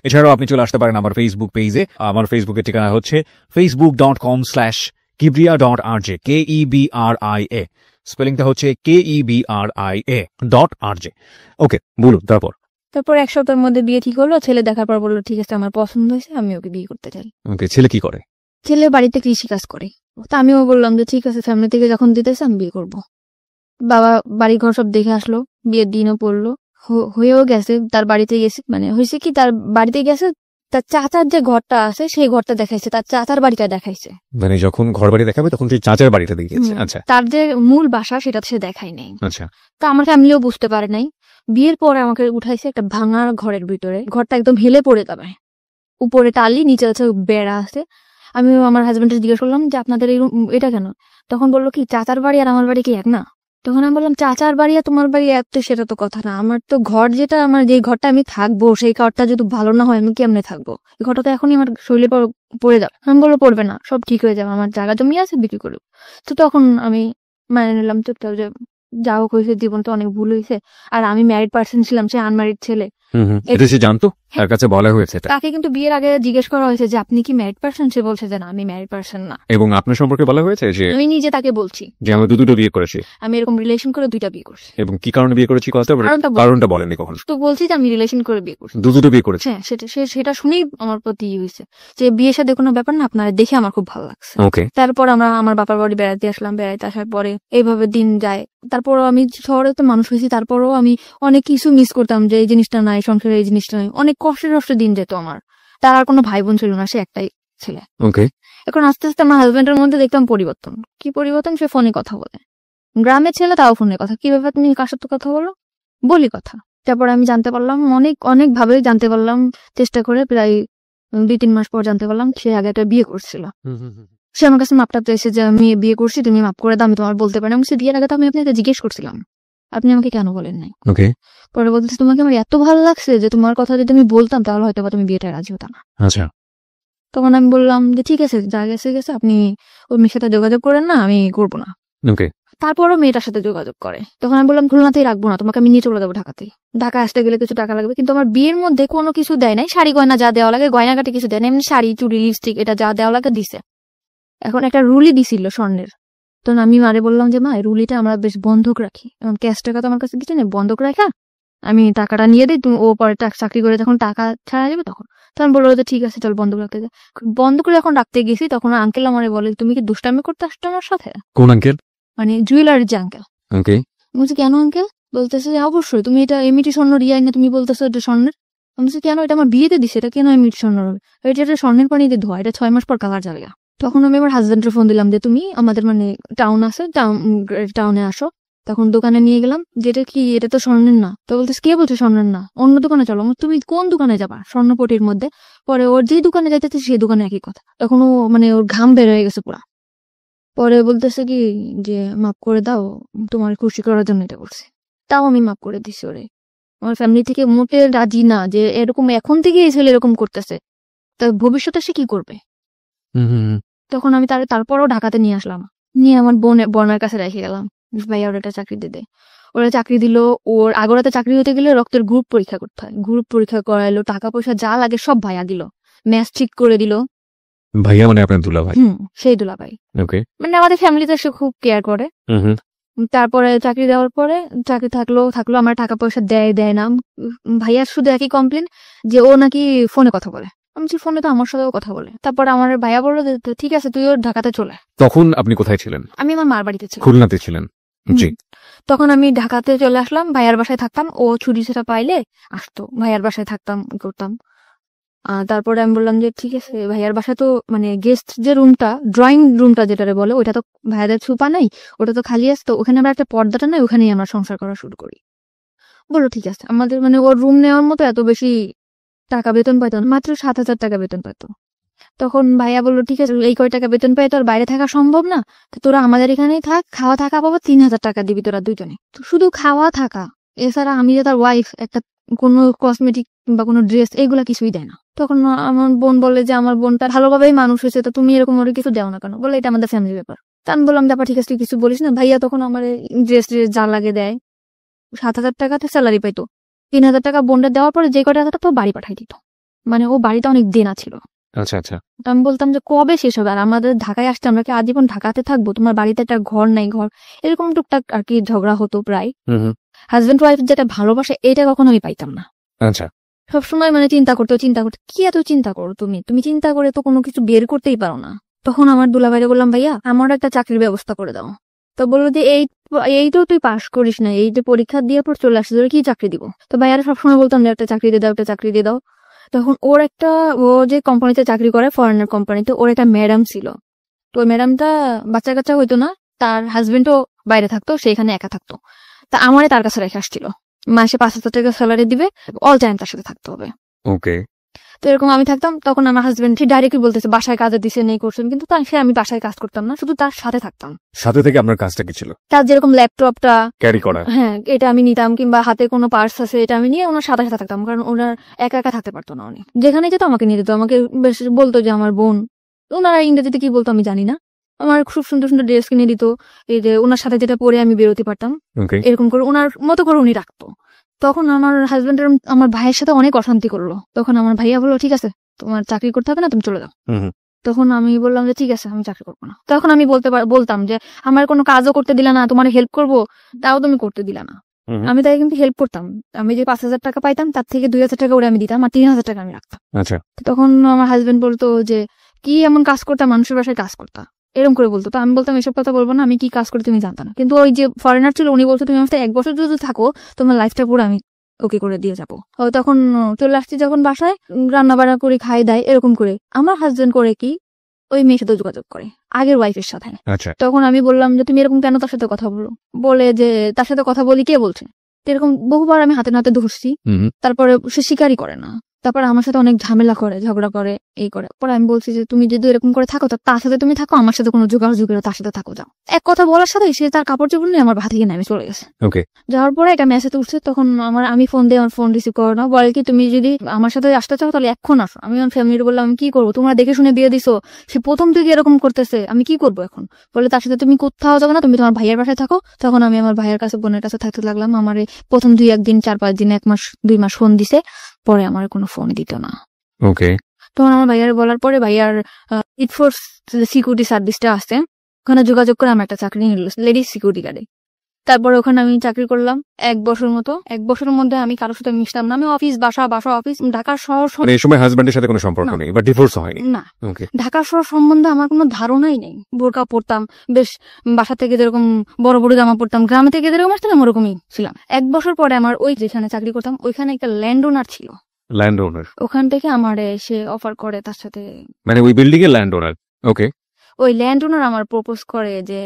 এছাড়াও আপনি চলে আসতে পারেন আমার ফেসবুক পেজে। আমার ফেসবুকের ঠিকানা হচ্ছে facebook.com/kibria.rj, KEBRIA, স্পেলিংটা হচ্ছে KEBRIA.RJ। ওকে, বলুন তারপর। তারপর 1 সপ্তাহের মধ্যে বিয়ে ঠিক হলো। ছেলে দেখার পর বললো ঠিক আছে আমার পছন্দ হয়েছে, আমি ওকে বিয়ে করতে চাই। ওকে, ছেলে কি করে? ছেলে বাড়িতে কৃষি কাজ করে। তো আমিও বললাম যে ঠিক আছে, ফ্যামিলি থেকে যখন দিতেছে আমি বিয়ে করব। বাবা বাড়ি ঘর সব দেখে আসলো, বিয়ের দিনও পড়লো, হয়েও গেছে, তার বাড়িতে গেছে, মানে হয়েছে কি তার বাড়িতে গেছে, তার চাচার যে ঘরটা আছে সেই ঘরটা দেখাইছে, তার চাচার বাড়িটা দেখাইছে। মানে যখন ঘর বাড়ি দেখাবে তখন সেই চাচার বাড়িটা দেখিয়েছে। আচ্ছা তার যে মূল বাসা সেটা সে দেখাই নাই। আচ্ছা তা আমার ফ্যামিলিও বুঝতে পারে নাই। বিয়ের পরে আমাকে উঠাইছে একটা ভাঙা ঘরের ভিতরে, ঘরটা একদম হেলে পড়ে যাবে, উপরে টালি, নিচে আছে বেড়া আছে। আমি আমার হাজবেন্ডকে জিজ্ঞেস করলাম যে আপনাদের এই এটা কেন? তখন বললো কি চাচার বাড়ি আর আমার বাড়ি কি এক না? তখন আমি বললাম চাচার বাড়ি আর তোমার বাড়ি এক তো সেটা তো কথা না, আমার তো ঘর যেটা, আমার যে ঘরটা আমি থাকবো সেই ঘরটা যদি ভালো না হয় আমি কেমনে থাকবো? এই ঘরটা তো এখনই আমার শরীরে পড়ে যাবে। আমি বললো পড়বে না, সব ঠিক হয়ে যাবে, আমার জায়গা জমি আছে, বিক্রি করবো। তো তখন আমি মানে নিলাম চুপচাপ যে যা হোক হয়েছে, জীবন তো অনেক ভুল হয়েছে। আর আমি ম্যারিড পার্সন ছিলাম, সে আনম্যারিড ছেলে। এটা সে জানতো, তার কাছে বলা হয়েছে এটা? তাকে কিন্তু বিয়ের আগে জিজ্ঞেস করা হয়েছে যে আপনি কি ম্যারিড পার্সন, সে বলছে যে না আমি ম্যারিড পার্সন না। এবং আপনার সম্পর্কে বলা হয়েছে যে আমি নিজে তাকে বলছি যে আমি দুটো বিয়ে করেছি, আমি এরকম রিলেশন করে 2টা বিয়ে করছি। এবং কি কারণে বিয়ে করেছি কথা কারণটা বলেনি কখনো? তো বলছি যে আমি রিলেশন করে বিয়ে করছি। দুটো বিয়ে করেছি। হ্যাঁ, সেটা শুনেই আমার প্রতি হয়েছে যে বিয়ের সাথে কোনো ব্যাপার না, আপনারা দেখে আমার খুব ভালো লাগছে। ওকে। তারপর আমরা আমার বাবার বাড়ি বেড়াতে আসলাম, বেড়াতে আসার পরে এইভাবে দিন যায়। তারপরও আমি শহরে তো মানুষ হয়েছি, তারপরও আমি অনেক কিছু মিস করতাম যে এই জিনিসটা নাই, সংসারে এই জিনিসটা নাই, অনেক কষ্টে দিন যেত আমার। তার আর কোনো ভাই বোন ছিল না, সে একটাই ছেলে। ওকে। এখন আস্তে আস্তে আমার হাজবেন্ডের মধ্যে দেখতাম পরিবর্তন। কি পরিবর্তন? সে ফোনে কথা বলে, গ্রামের ছেলে তাও ফোনে কথা। কি ব্যাপার, তুমি কার সাথে কথা বলো? বলি কথা। তারপর আমি জানতে পারলাম, অনেক ভাবে জানতে পারলাম, চেষ্টা করে প্রায় 2-3 মাস পর জানতে পারলাম সে আগে একটা বিয়ে করছিল। সে আমার কাছে মাপটা এসে যে আমি বিয়ে করছি, তুমি মাপ করে দাও, আমি তোমার বলতে পারি না। সে বিয়ের আগে তো আমি আপনাকে জিজ্ঞেস করছিলাম, আপনি আমাকে কেন বলেন নাই? ওকে। পরে বলতেছে তোমাকে আমার এত ভালো লাগছে যে তোমার কথা যদি আমি বলতাম তাহলে হয়তো তুমি বিয়েটা রাজি হতাম না। আচ্ছা। তখন আমি বললাম যে ঠিক আছে, যা গেছে গেছে, আপনি ওর মেয়ের সাথে যোগাযোগ করেন না, আমি করবো না। ওকে। তারপরও মেয়েটার সাথে যোগাযোগ করে। তখন আমি বললাম খুলনাতেই রাখবো না, তোমাকে আমি নিয়ে চলে যাবো ঢাকাতেই। ঢাকা আসতে গেলে কিছু টাকা লাগবে, কিন্তু আমার বিয়ের মধ্যে কোনো কিছু দেয় নাই, শাড়ি গয়না যা দেওয়া লাগে, গয়নাগাটি কিছু দেয় না, এমনি শাড়ি, চুড়ি, লিপস্টিক এটা যা দেওয়া লাগে দিছে। এখন একটা রুলি দিছিল স্বর্ণের। তখন আমি মারে বললাম যে মা, এই রুলিটা আমরা বেশ বন্ধক রাখি, এখন ক্যাশ টাকা তো আমার কাছে কিছু নেই, বন্ধক রাখা আমি টাকাটা নিয়ে দিই, তুমি ও পরে চাকরি করে যখন টাকা ছাড়া যাবে তখন। তখন বললো যে ঠিক আছে চল বন্ধক রাখতে যা। বন্ধক যখন রাখতে গেছি তখন আঙ্কেল আমারে বলে তুমি কি দুষ্টামি করতে আসছো আমার সাথে? কোন আঙ্কেল? মানে জুয়েলারির যে আঙ্কেল। ওকে। বলছি কেন আঙ্কেল? বলতেছে যে অবশ্যই, তুমি এটা এমনিটি স্বর্ণ রিয়াই না, তুমি বলতেছো এটা স্বর্ণের। আমি বলছি কেন, এটা আমার বিয়েতে দিছে, এটা কেন এমনিটি স্বর্ণ হবে? এটা স্বর্ণের পানিতে ধোয়া, এটা 6 মাস পর কালার যাবে। তখন আমি আমার হাজবেন্ডের ফোন দিলাম যে তুমি আমাদের মানে টাউন আছে, টাউনে আসো। তখন দোকানে নিয়ে গেলাম, যেটা কি এটা তো স্বর্ণের না। তো বলতেছে কে বলছে স্বর্ণের না, অন্য দোকানে চলো। তুমি কোন দোকানে যাবা? স্বর্ণপটির মধ্যে। পরে ওর যে দোকানে যাইতেছে সেই দোকানে একই কথা। তখন ও মানে ওর ঘাম বের হয়ে গেছে পুরা। পরে বলতেছে কি যে মাফ করে দাও, তোমার খুশি করার জন্য এটা করছি। তাও আমি মাফ করে দিছি ওরে। আমার ফ্যামিলি থেকে মোটে রাজি না যে এরকম এখন থেকে এই ছেলে এরকম করতেছে, তা ভবিষ্যতে সে কি করবে। তখন আমি তারপরও ঢাকাতে নিয়ে আসলাম, নিয়ে আমার বোনের কাছে রেখে গেলাম, ভাইয়া ওর একটা চাকরি দিতে। ওরা চাকরি দিল। ওর আগরাতে চাকরি হতে গেলে রক্তের গ্রুপ পরীক্ষা করতে হয়, গ্রুপ পরীক্ষা করাইলো, টাকা পয়সা যা লাগে সব ভাইয়া দিল, ম্যাচ ঠিক করে দিল। ভাইয়া মানে আপনার দুলাভাই? সেই দুলাভাই। ওকে। মানে আমাদের ফ্যামিলিতে সে খুব কেয়ার করে। তারপরে চাকরি দেওয়ার পরে চাকরি থাকলো আমার টাকা পয়সা দেয় না। ভাইয়ার শুধু একই কমপ্লেন যে ও নাকি ফোনে কথা বলে। আমি ফোনে তো আমার সাথেও কথা বলে। তারপর আমার ভাইয়া বললো যে ঠিক আছে তুইও ঢাকাতে চলে। তখন আপনি কোথায় ছিলেন? আমি আমার মার বাড়িতে ছিলাম। খুলনাতে ছিলেন? জি। তখন আমি ঢাকাতে চলে আসলাম, ভাইয়ার বাসায় থাকতাম। ও ছুটি সেটা পাইলে আসতো, ভাইয়ার বাসায় থাকতাম, করতাম। তারপরে আমি বললাম যে ঠিক আছে, ভাইয়ার বাসায় তো মানে গেস্ট যে রুমটা, ড্রয়িং রুমটা যেটারে বলে, ওইটা তো ভাইয়াদের ছুপা নাই, ওটা তো খালি আসতো, ওখানে আমরা একটা পর্দাটা নাই, ওখানেই আমরা সংসার করা শুরু করি। বললো ঠিক আছে। আমাদের মানে ওর রুম নেওয়ার মতো এত বেশি টাকা বেতন পাইতো না, মাত্র 7,000 টাকা বেতন পাইতো। তখন ভাইয়া বললো ঠিক আছে, এই কয় টাকা বেতন পাই তো আর বাইরে থাকা সম্ভব না, তো তোরা আমাদের এখানেই থাক, খাওয়া থাকা পাবো 3,000 টাকা দিবি তোরা দুজনে। তো শুধু খাওয়া থাকা, এছাড়া আমি যে তার ওয়াইফ, একটা কোনো কসমেটিক বা কোনো ড্রেস এগুলা কিছুই দেয় না। তখন আমার বোন বলে যে আমার বোনটা ভালোভাবেই মানুষ হয়েছে, তো তুমি এরকম ওর কিছু দেও না কেন? বলে এটা আমাদের ফ্যামিলি ব্যাপার। তা আমি বললাম ব্যাপার ঠিক আছে, তুই কিছু বলিস না। ভাইয়া তখন আমার ড্রেস যা লাগে দেয়। 7,000 টাকাতে স্যালারি পাইতো, 3,000 টাকা বোনটা দেওয়ার পরে যে কটা টাকা তো বাড়ি পাঠাই দিত। মানে ও বাড়িতে অনেক দেনা ছিল। আচ্ছা আচ্ছা। তো আমি বলতাম যে কবে শেষ হবে, আর আমাদের ঢাকায় আসতে আমরা কি আজীবন ঢাকাতে থাকবো? তোমার বাড়িতে একটা ঘর নাই, ঘর এরকম টুকটাক আর কি ঝগড়া হতো প্রায়। হাজবেন্ড ওয়াইফ যেটা ভালোবাসে এটা কখনো আমি পাইতাম না। আচ্ছা। সবসময় মানে চিন্তা করতে কি এত চিন্তা করো তুমি চিন্তা করে তো কোনো কিছু বের করতেই পারো না। তখন আমার দুলাভাইরে বললাম ভাইয়া আমার একটা চাকরির ব্যবস্থা করে দাও। তো বললো যে এই তো তুই পাস করিস না, এই যে পরীক্ষা দিয়ে পর চলে আসছিস, তোর কি চাকরি দিব? তো ভাইয়ারা সবসময় বলতাম যে একটা চাকরি দিয়ে দাও, একটা চাকরি দিয়ে দাও। তখন ও যে কোম্পানিতে চাকরি করে, ফরেনার কোম্পানিতে, ওর একটা ম্যাডাম ছিল। তো ওই ম্যাডামটা বাচ্চা কাচ্চা হইতো না, তার হাজবেন্ডও বাইরে থাকতো, সেখানে একা থাকতো। তা আমারে তার কাছে রেখে আসছিল, মাসে 5,000 টাকা স্যালারি দিবে, অল টাইম তার সাথে থাকতে হবে। ওকে। তো এরকম আমি থাকতাম। তখন আমার হাজবেন্ড ঠিক ডাইরেক্টলি বলতেছে বাসায় কাজে দিছে, নেই করছেন, কিন্তু আমি বাসায় কাজ করতাম না, শুধু তার সাথে থাকতাম। সাথে থেকে আপনার কাজটা কি ছিল? তার যেরকম ল্যাপটপটা ক্যারি করা। হ্যাঁ, এটা আমি নিতাম, কিংবা হাতে কোনো পার্স আছে এটা আমি নিয়ে ওনার সাথে সাথে থাকতাম, কারণ ওনার একা একা থাকতে পারতো না। উনি যেখানে যেত আমাকে নিয়ে যেত, আমাকে বেশ বলতো যে আমার বোন। ওনারা ইংরেজিতে কি বলতো আমি জানি না। আমার খুব সুন্দর সুন্দর ড্রেস কিনে দিত, এই যে ওনার সাথে যেটা পরে আমি বেরোতে পারতাম, ওকে। এরকম করে ওনার মতো করে উনি রাখতো। তখন আমার হাজবেন্ড আমার ভাইয়ের সাথে অনেক অশান্তি করলো। তখন আমার ভাইয়া বললো ঠিক আছে, তোমার চাকরি করতে হবে না, তুমি চলে যাও। তখন আমি বললাম যে ঠিক আছে, আমি চাকরি করবো না। তখন আমি বলতাম যে আমার কোনো কাজও করতে দিলা না, তোমার হেল্প করবো তাও তুমি করতে দিলা না। আমি তাই কিন্তু হেল্প করতাম। আমি যে 5,000 টাকা পাইতাম তার থেকে 2,000 টাকা ওরে আমি দিতাম, আর 3,000 টাকা আমি রাখতাম। আচ্ছা। তখন আমার হাজবেন্ড বলতো যে কি এমন কাজ করতাম, মানুষের বাসায় কাজ করতা, এরকম করে বলতো। তো আমি বলতাম এসব কথা বলবো না, আমি কি কাজ করি তুমি জানতা না। কিন্তু ওই যে ফরেনার ছিল উনি বলতো তুমি আমার সাথে 1 বছর যদি থাকো, তোমার লাইফটা পুরো আমি ওকে করে দিয়ে যাবো। তখন চলে আসছি যখন বাসায়, রান্না বান্না করে খাই দেয়, এরকম করে আমার হাজবেন্ড করে কি ওই মেয়ের সাথে যোগাযোগ করে, আগের ওয়াইফের সাথে। আচ্ছা। তখন আমি বললাম যে তুমি এরকম কেন তার সাথে কথা বলো? বলে যে তার সাথে কথা বলি, কে বলছে? এরকম বহুবার আমি হাতে নাতে ধরছি, তারপরে সে স্বীকারই করে না। তারপর আমার সাথে অনেক ঝামেলা করে, ঝগড়া করে, এই করে। পরে আমি বলছি যে তুমি যদি এরকম করে থাকো তার সাথে তুমি থাকো, আমার সাথে কোনো যোগাযোগ তার সাথে থাকো, যাও। এক কথা বলার সাথে সে তার কাপড় চোপড় নিয়ে আমার ভাত থেকে নেমে চলে গেছে। ওকে। যাওয়ার পরে একটা মেসেজ উঠছে, তখন আমি ফোন দিয়ে আমার ফোন রিসিভ করো না, বলে কি তুমি যদি আমার সাথে আসতে চাও তাহলে এখন আসো। আমি আমার ফ্যামিলির বললাম আমি কি করবো, তোমরা দেখে শুনে বিয়ে দিছো, সে প্রথম থেকে এরকম করতেছে, আমি কি করবো এখন? বলে তার সাথে তুমি কোথাও যাবে না, তুমি তোমার ভাইয়ের বাসায় থাকো। তখন আমি আমার ভাইয়ের কাছে, বোনের কাছে থাকতে লাগলাম। আমার প্রথম 2-1 দিন, 4-5 দিন, 1 মাস 2 মাস ফোন দিছে, পরে আমার কোনো ফোন দিত না। ওকে। তখন আমার ভাইয়ার বলার পরে ভাইয়ার ইটফোর্স সিকিউরিটি সার্ভিসটা আসছে, ওখানে যোগাযোগ করে আমার একটা চাকরি নিল লেডিস সিকিউরিটি গার্ডে। তারপরে ওখানে আমি চাকরি করলাম 1 বছর মতো। 1 বছরের মধ্যে আমি কারোর সাথে মিশতাম না। আমি অফিস বাসা অফিস, ঢাকা শহর, মানে এই সময় হাজবেন্ডের সাথে কোনো সম্পর্ক নেই বা ডিভোর্স হয়নি? না। ওকে। ঢাকা শহর সম্বন্ধে আমার কোনো ধারণাই নেই। বোরকা পরতাম, বেশ বাসা থেকে যেরকম বড় বড় জামা পরতাম, গ্রামে থেকে যেরকম আসতাম ওরকমই ছিলাম। 1 বছর পরে আমার ওই যেখানে চাকরি করতাম ওইখানে একটা ল্যান্ড ওনার ছিল। ল্যান্ড ওনার? ওখান থেকে আমার সে অফার করে তার সাথে, মানে ওই বিল্ডিং এর ল্যান্ড ওনার? ওকে। ওই ল্যান্ড ওনার আমার প্রপোজ করে যে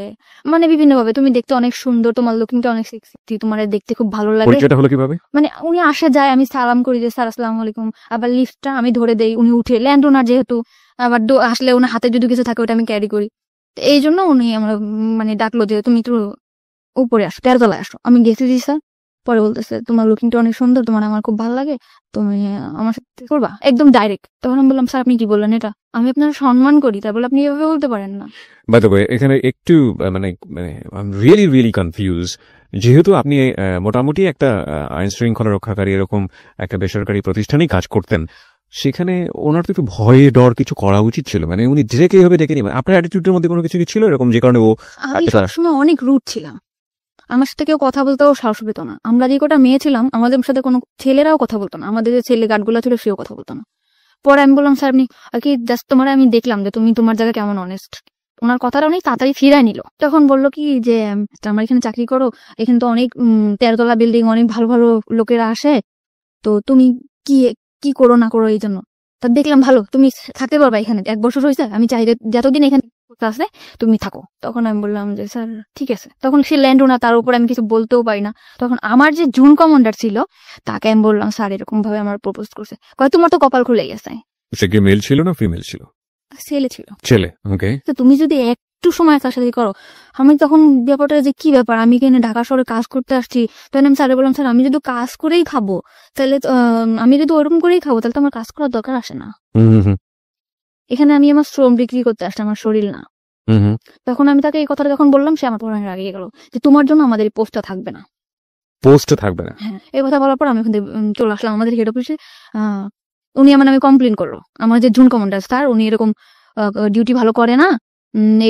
মানে বিভিন্ন ভাবে, তুমি দেখতে অনেক সুন্দর, তোমার লুকিংটা অনেক সেক্সি, তোমার দেখতে খুব ভালো লাগে। পরিচয়টা হলো কিভাবে? মানে উনি আসে যায়, আমি সালাম করি যে স্যার আসসালামু আলাইকুম, আবার লিফটটা আমি ধরে দেই, উনি উঠে। ল্যান্ড ওনার যেহেতু, আবার আসলে ওনার হাতে যদি কিছু থাকে ওটা আমি ক্যারি করি। এই জন্য উনি আমার মানে ডাকলো যে তুমি একটু উপরে আসো, 13 তলায় আসো। আমি গেছি জি স্যার। পরে বলতেছে তোমার লুকিংটা অনেক সুন্দর, তোমার আমার খুব ভালো লাগে, তুমি আমার সাথে করবা, একদম ডাইরেক্ট। তখন আমি বললাম স্যার আপনি কি বললেন, এটা আমি আপনার সম্মান করি, তাই বলে আপনি এভাবে বলতে পারেন না। বাই দ্য ওয়ে, এখানে একটু মানে আই এম রিয়েলি কনফিউজ। যেহেতু আপনি মোটামুটি একটা আইন শৃঙ্খলা রক্ষাকারী এরকম একটা বেসরকারি প্রতিষ্ঠানেই কাজ করতেন, সেখানে ওনার তো একটু ভয়ে ডর কিছু করা উচিত ছিল। মানে উনি ডিরেক্ট এইভাবে ডেকে নিবেন, আপনার অ্যাটিটিউডের মধ্যে কোনো কিছু কি ছিল এরকম যে কারণে ও? আমি সবসময় অনেক রুড ছিলাম, আমার সাথে কেউ কথা বলতেও সাহস পেত না। আমরা যে কটা মেয়ে ছিলাম আমাদের সাথে কোনো ছেলেরাও কথা বলতো না, আমাদের যে ছেলে গার্ডগুলো ছিল সেও কথা বলতো না। পরে আমি বললাম স্যার আপনি কি জাস্ট তোমার আমি দেখলাম যে তুমি তোমার জায়গায় কেমন অনেস্ট। ওনার কথাটা অনেক তাড়াতাড়ি ফিরাই নিল। তখন বললো কি যে আমার এখানে চাকরি করো, এখানে তো অনেক 13 তলা বিল্ডিং, অনেক ভালো ভালো লোকেরা আসে, তো তুমি কি কি করো না করো এই জন্য। তা দেখলাম ভালো, তুমি থাকতে পারবা এখানে, 1 বছর হয়েছে, আমি চাই যতদিন এখানে আছে তুমি থাকো। তখন আমি বললাম যে স্যার ঠিক আছে। তখন সে ল্যান্ড ওনার, তার উপর আমি কিছু বলতেও পারি না। তখন আমার যে জুন কমান্ডার ছিল তাকে আমি বললাম স্যার এরকম ভাবে আমার প্রপোজ করছে। কয় তোমার তো কপাল খুলে গেছে। সে কি মেল ছিল না ফিমেল ছিল? ছেলে ছিল। ছেলে। ওকে। তো তুমি যদি একটু সময় তার সাথে করো। আমি তখন ব্যাপারটা যে কি ব্যাপার, আমি এখানে ঢাকা শহরে কাজ করতে আসছি। তখন আমি স্যারে বললাম স্যার আমি যদি কাজ করেই খাবো তাহলে আমি যদি ওরকম করেই খাবো তাহলে তো আমার কাজ করার দরকার আসে না। এখানে আমি আমার শ্রম বিক্রি করতে আসছি, আমার শরীর না। তখন আমি তাকে এই কথাটা যখন বললাম সে আমার পড়ানো রাগিয়ে গেল যে তোমার জন্য আমাদের এই পোস্টটা থাকবে না। পোস্টে থাকবে না? হ্যাঁ, এই কথা বলার পর আমি ওখান থেকে চলে আসলাম আমাদের হেড অফিসে। উনি আমার নামে কমপ্লেন করলো, আমার যে জুন কমান্ডার স্যার উনি এরকম ডিউটি ভালো করে না,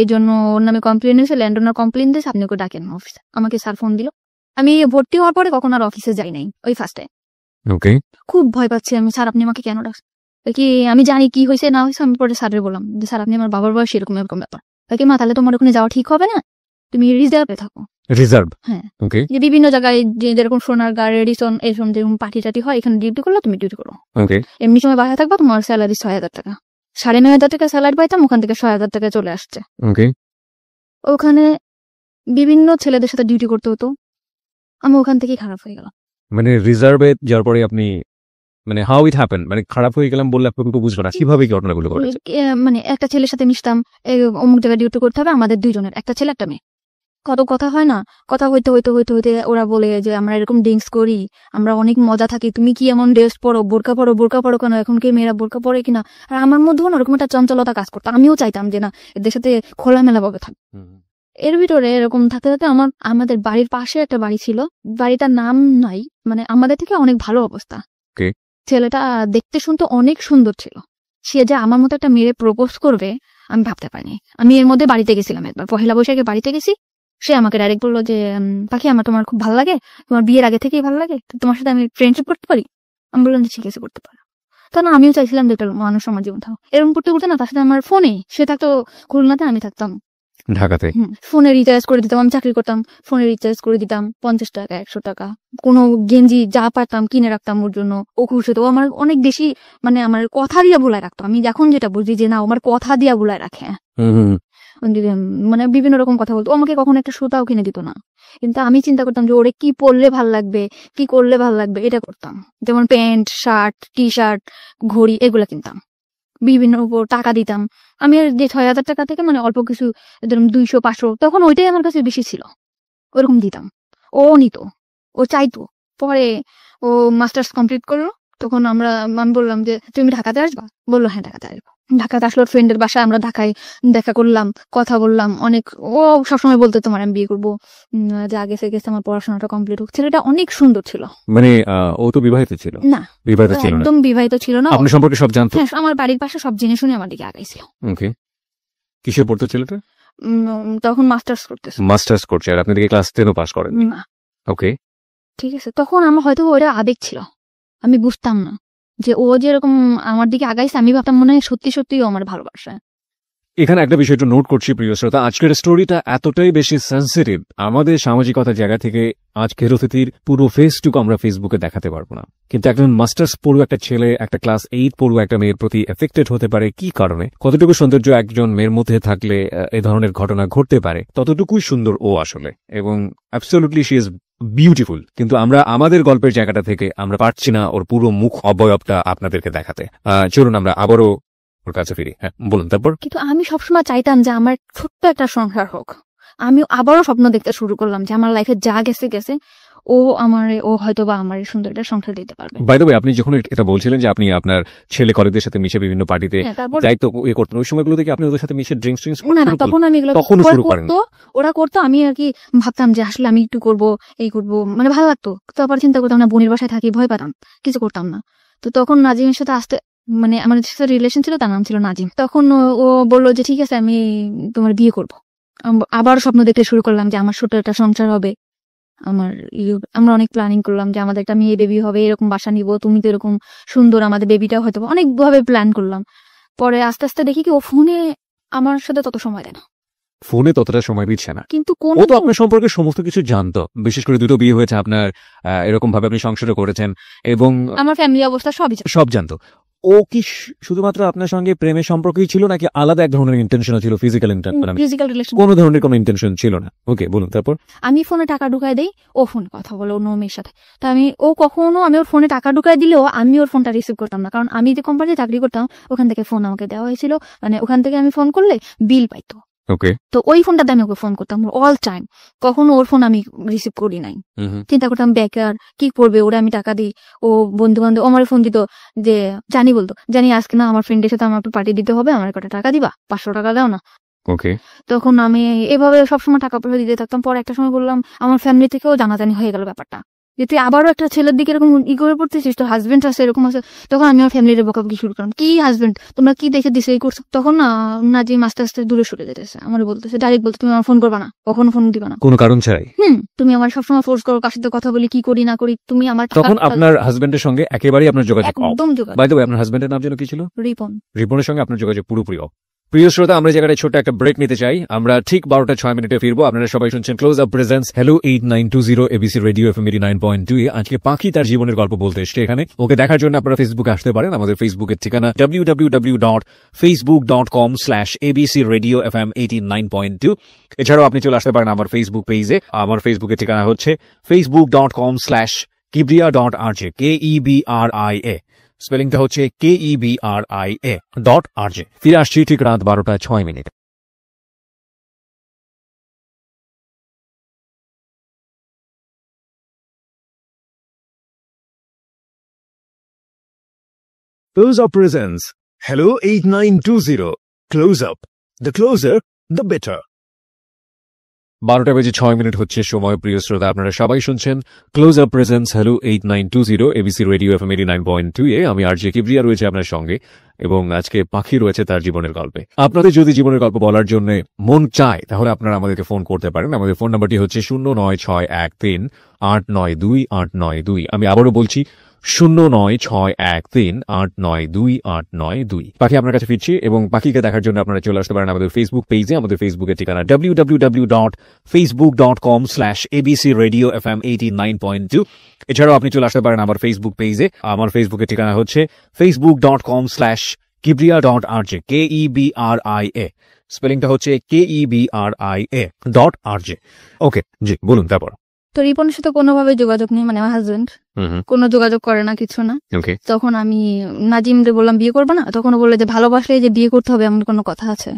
এই জন্য ওর নামে কমপ্লেন এসে ল্যান্ড ওনার কমপ্লেন দিয়েছে, আপনি ওকে ডাকেন অফিসে। আমাকে স্যার ফোন দিল। আমি ভর্তি হওয়ার পরে কখন আর অফিসে যাই নাই, ওই ফার্স্টে। ওকে। খুব ভয় পাচ্ছি আমি, স্যার আপনি আমাকে কেন ডাকছেন? কি আমি জানি কি হয়েছে না হয়েছে। আমি পরে স্যারের বললাম যে স্যার আপনি আমার বাবার বয়স এরকম এরকম ব্যাপার। কি মা তাহলে তোমার ওখানে যাওয়া ঠিক হবে না? তুমি রিজার্ভে থাকো। রিজার্ভ? হ্যাঁ। ওকে যে বিভিন্ন জায়গায় যেরকম সোনারগাঁ, রেডিসন এরকম যেরকম পার্টি টাটি হয়, এখানে ডিউটি করলে তুমি ডিউটি করো। ওকে এমনি সময় বাসায় থাকবা, তোমার স্যালারি 6,000 টাকা, 9,500 টাকা স্যালারি পাইতাম, ওখান থেকে 6,000 টাকা চলে আসছে। ওকে ওখানে বিভিন্ন ছেলেদের সাথে ডিউটি করতে হতো, আমি ওখান থেকেই খারাপ হয়ে গেলাম। মানে রিজার্ভে যাওয়ার পরে আপনি মানে হাউ ইট হ্যাপেন, মানে খারাপ হয়ে গেলাম বললে আপনি কিন্তু বুঝবো না কিভাবে কি ঘটনাগুলো ঘটেছে। মানে একটা ছেলের সাথে মিশতাম, অমুক জায়গায় ডিউটি করতে হবে, আমাদের দুইজনের, একটা ছেলে একটা মেয়ে। কত কথা হয় না, কথা হইতে হইতে হইতে হইতে ওরা বলে যে আমরা এরকম ড্রিঙ্কস করি, আমরা অনেক মজা থাকি, তুমি কি এমন ড্রেস পরো, বোরকা পরো কেন, এখন কি মেয়েরা বোরকা পরে কিনা। আর আমার মধ্যেও না ওরকম একটা চঞ্চলতা কাজ করতো, আমিও চাইতাম যে না এদের সাথে খোলামেলা ভাবে থাক। এর ভিতরে এরকম থাকতে থাকতে আমাদের বাড়ির পাশে একটা বাড়ি ছিল, বাড়িটার নাম নাই, মানে আমাদের থেকে অনেক ভালো অবস্থা। ছেলেটা দেখতে শুনতে অনেক সুন্দর ছিল, সে যে আমার মতো একটা মেয়ে প্রপোজ করবে আমি ভাবতে পারিনি। আমি এর মধ্যে বাড়িতে গেছিলাম একবার, পহেলা বৈশাখে বাড়িতে গেছি, সে আমাকে ডাইরেক্ট বললো যে পাখি আমার তোমার খুব ভালো লাগে, তোমার বিয়ের আগে থেকেই ভালো লাগে, তো তোমার সাথে আমি ফ্রেন্ডশিপ করতে পারি। আমি বললাম যে ঠিক আছে করতে পারো। তখন আমিও চাইছিলাম যে একটা মানুষ আমার জীবন থাকো। এরকম করতে করতে না তার সাথে আমার ফোনে, সে থাকতো খুলনাতে, আমি থাকতাম ঢাকাতে। ফোনে রিচার্জ করে দিতাম, আমি চাকরি করতাম, ফোনে রিচার্জ করে দিতাম 50 টাকা 100 টাকা, কোনো গেঞ্জি যা পারতাম কিনে রাখতাম ওর জন্য, ও খুশি হতো। আমার অনেক বেশি মানে আমার কথা দিয়া ভুলায় রাখতো, আমি এখন যেটা বুঝি যে না আমার কথা দিয়া ভুলায় রাখে। মানে বিভিন্ন রকম কথা বলতো, আমাকে কখনো একটা সুতাও কিনে দিত না, কিন্তু আমি চিন্তা করতাম যে ওরে কি পরলে ভাল লাগবে, কি করলে ভাল লাগবে, এটা করতাম। যেমন প্যান্ট, শার্ট, টি শার্ট, ঘড়ি এগুলা কিনতাম, বিভিন্ন উপর টাকা দিতাম। আমি আর যে 6,000 টাকা থেকে মানে অল্প কিছু, ধরুন 200-500, তখন ওইটাই আমার কাছে বেশি ছিল, ওরকম দিতাম। ও নিত, ও চাইতো। পরে ও মাস্টার্স কমপ্লিট করলো, তখন আমি বললাম যে তুমি ঢাকাতে আসবা, বললো হ্যাঁ ঢাকাতে আসবো। ঢাকাতে আসলো ফ্রেন্ডের বাসায়, আমরা ঢাকায় দেখা করলাম, কথা বললাম অনেক। ও সবসময় বলতো তোমার আমি বিয়ে করবো, যে আগে থেকে আমার পড়াশোনাটা কমপ্লিট হোক। ছেলেটা অনেক সুন্দর ছিল। মানে ও তো বিবাহিত ছিল? না, বিবাহিত ছিল না, একদম বিবাহিত ছিল না। আপনার সম্পর্কে সব জানতো? হ্যাঁ, আমার বাড়ির পাশে সব জেনে শুনে আমার দিকে আগাইছিল। ওকে, কিসে পড়তো ছেলেটা? তখন মাস্টার্স করতেছে। মাস্টার্স করছে, আর আপনি ক্লাস 10ও পাস করেন? না, ওকে, ঠিক আছে। তখন আমার হয়তো ওটা আবেগ ছিল, আমি বুঝতাম না যে ও যেরকম আমার দিকে আগাইছে, আমি ভাবতাম মনে হয় সত্যি সত্যি ও আমার ভালোবাসে। এখানে একটা বিষয় একটু নোট করছি প্রিয় শ্রোতা, আজকের স্টোরিটা এতটাই বেশি সেন্সিটিভ, আমাদের সামাজিকতার জায়গা থেকে আজকের অতিথির পুরো ফেসটুকু আমরা ফেসবুকে দেখাতে পারবো না, কিন্তু একজন মাস্টার্স পড়ুয়া একটা ছেলে একটা ক্লাস 8 পড়ুয়া একটা মেয়ের প্রতি এফেক্টেড হতে পারে কি কারণে, কতটুকু সৌন্দর্য একজন মেয়ের মধ্যে থাকলে এই ধরনের ঘটনা ঘটতে পারে, ততটুকুই সুন্দর ও আসলে, এবং অ্যাবসলিউটলি শি ইজ বিউটিফুল। কিন্তু আমরা আমাদের গল্পের জায়গাটা থেকে আমরা পারছি না ওর পুরো মুখ অবয়বটা আপনাদেরকে দেখাতে। চলুন আমরা আবারও ওর কাছে ফিরি। হ্যাঁ বলুন তারপর। কিন্তু আমি সবসময় চাইতাম যে আমার ছোট্ট একটা সংসার হোক। আমি আবারও স্বপ্ন দেখতে শুরু করলাম যে আমার লাইফে যা গেছে গেছে, ও হয়তো বা আমার সুন্দর একটা সংসার দিতে পারবে। বাই দ্য ওয়ে, আপনি যখন এটা বলছিলেন যে আপনি আপনার ছেলে কলেজের সাথে মিশে বিভিন্ন পার্টিতে দায়িত্ব করতেন, ওই সময়গুলো থেকে আপনি ওদের সাথে মিশে ড্রিঙ্কস না, তখন আমি এগুলো তখন শুরু করেন? ওরা করতো, আমি আর কি ভাবতাম যে আসলে আমি একটু করবো, এই করবো, মানে ভালো লাগতো। তারপর চিন্তা করতাম না, বোনের বাসায় থাকি, ভয় পেতাম, কিছু করতাম না। তো তখন নাজিমের সাথে আসতে, মানে আমার সাথে রিলেশন ছিল, তার নাম ছিল নাজিম। তখন ও বললো যে ঠিক আছে আমি তোমার বিয়ে করবো। আবার স্বপ্ন দেখতে শুরু করলাম যে আমার ছোট একটা সংসার হবে, আমরা অনেক প্ল্যানিং করলাম যে আমাদের একটা মেয়ে বেবি হবে, এরকম বাসা নিব, তুমি তো এরকম সুন্দর, আমাদের বেবিটা হয়তো, অনেক ভাবে প্ল্যান করলাম। পরে আস্তে আস্তে দেখি কি ও ফোনে আমার সাথে তত সময় দেয় না, ফোনে ততটা সময় দিচ্ছে না। কিন্তু ও তো আপনার সম্পর্কে সমস্ত কিছু জানতো, বিশেষ করে দুটো বিয়ে হয়েছে আপনার, এরকম ভাবে আপনি সংসারও করেছেন এবং আমার ফ্যামিলি অবস্থা সব জানতো। ও কি শুধুমাত্র আপনার সঙ্গে প্রেমের সম্পর্কই ছিল নাকি আলাদা এক ধরনের ইন্টেনশনও ছিল? ফিজিক্যাল রিলেশন, কোনো ধরনের কোনো ইন্টেনশন ছিল না? ওকে, বলুন তারপর। আমি ফোনে টাকা ঢুকাই দেই, ও ফোনে কথা বলে অন্য মেয়ের সাথে। তা আমি ওর ফোনে টাকা ঢুকাই দিলেও আমি ওর ফোনটা রিসিভ করতাম না, কারণ আমি যে কোম্পানিতে চাকরি করতাম ওখান থেকে ফোন আমাকে দেওয়া হয়েছিল, মানে ওখান থেকে আমি ফোন করলে বিল পাইতো। ওকে, তো ওই ফোনটাতে আমি ওকে ফোন করতাম অল টাইম, কখনো ওর ফোন আমি রিসিভ করি নাই। চিন্তা করতাম বেকার, কি করবে, ওরা আমি টাকা দিই, ও বন্ধু বান্ধব আমার ফোন দিত, যে বলতো জানি আজকে না আমার ফ্রেন্ডের সাথে আমার একটু পার্টি দিতে হবে, আমার কটা টাকা দিবা, 500 টাকা দাও না। ওকে, তখন আমি এভাবে সবসময় টাকা পয়সা দিতে থাকতাম। পরে একটা সময় বললাম, আমার ফ্যামিলি থেকেও জানাজানি হয়ে গেল ব্যাপারটা, যে তুই আবারও একটা ছেলের দিকে এরকম করে পড়তেছিস, তোর হাজবেন্ড আছে এরকম আছে। তখন আমি আমার ফ্যামিলির বকাবকি শুরু করলাম, কি হাজবেন্ড, তোমরা কি দেখে দিছে এই করছো। তখন না যে আস্তে আস্তে দূরে সরে যেতেছে, আমার বলতেছে ডাইরেক্ট, বলতে তুমি আমার ফোন করবা না, কখনো ফোন দিবা না, কোনো কারণ ছাড়াই। তুমি আমার সবসময় ফোর্স করো, কার সাথে কথা বলি, কি করি না করি, তুমি আমার। তখন আপনার হাজবেন্ডের সঙ্গে একেবারেই আপনার যোগাযোগ একদম যোগাযোগ। বাই দ্য ওয়ে, আপনার হাজবেন্ডের নাম যেন কি ছিল? রিপন। রিপনের সঙ্গে আপনার যোগাযোগ পুরোপুরি অফ। প্রিয় শ্রোতা, আমরা জায়গায় ছোট্ট একটা ব্রেক নিতে চাই। আমরা ঠিক 12:06 ফিরবো। আপনারা সবাই শুনছেন close up presence hello 8920 ABC radio FM 89.2 এ। আজকে পাখি তার জীবনের গল্প বলতে এসছে এখানে। ওকে দেখার জন্য আপনারা ফেসবুকে আসতে পারেন। আমাদের ফেসবুকের ঠিকানা www.facebook.com/abcradiofm89.2। এছাড়াও আপনি চলে আসতে পারেন আমার ফেসবুক পেজে। আমার ফেসবুকের ঠিকানা হচ্ছে facebook.com/kibria.rj KEBRIA। স্পেলিংটা হচ্ছে KEBRIA.RJ। ফিরে আসছি ঠিক রাত 12:06। Close Up presents Hello 8920. Close Up. The closer, the better. 12:06 হচ্ছে সময়। প্রিয় শ্রোতা, আপনারা সবাই শুনছেন close up presence hello 8920 ABC radio FM 89.2 এ। আমি আরজে কিবরিয়া রয়েছে আপনার সঙ্গে, এবং আজকে পাখি রয়েছে তার জীবনের গল্পে। আপনাদের যদি জীবনের গল্প বলার জন্য মন চায় তাহলে আপনারা আমাদেরকে ফোন করতে পারেন। আমাদের ফোন নাম্বারটি হচ্ছে 09613892892। আমি আবারও বলছি 09613892892। পাখি আপনার কাছে ফিরছি, এবং পাখিকে দেখার জন্য আপনারা চলে আসতে পারেন আমাদের ফেসবুক পেজে। আমাদের ফেসবুকের ঠিকানা www.facebook.com/abcradiofm89.2। এছাড়াও আপনি চলে আসতে পারেন আমার ফেসবুক পেজে। আমার ফেসবুকের ঠিকানা হচ্ছে facebook.com/kibria.rj KEBRIA। স্পেলিংটা হচ্ছে KEBRIA.RJ। ওকে, জি বলুন তারপর। তো রিপনের সাথে কোনোভাবে যোগাযোগ নেই, মানে আমার হাজবেন্ড কোনো যোগাযোগ করে না, কিছু না। ওকে। তখন আমি নাজিমদের বললাম বিয়ে করবো না, তখন ও বললো যে ভালোবাসলে যে বিয়ে করতে হবে এমন কোনো কথা আছে?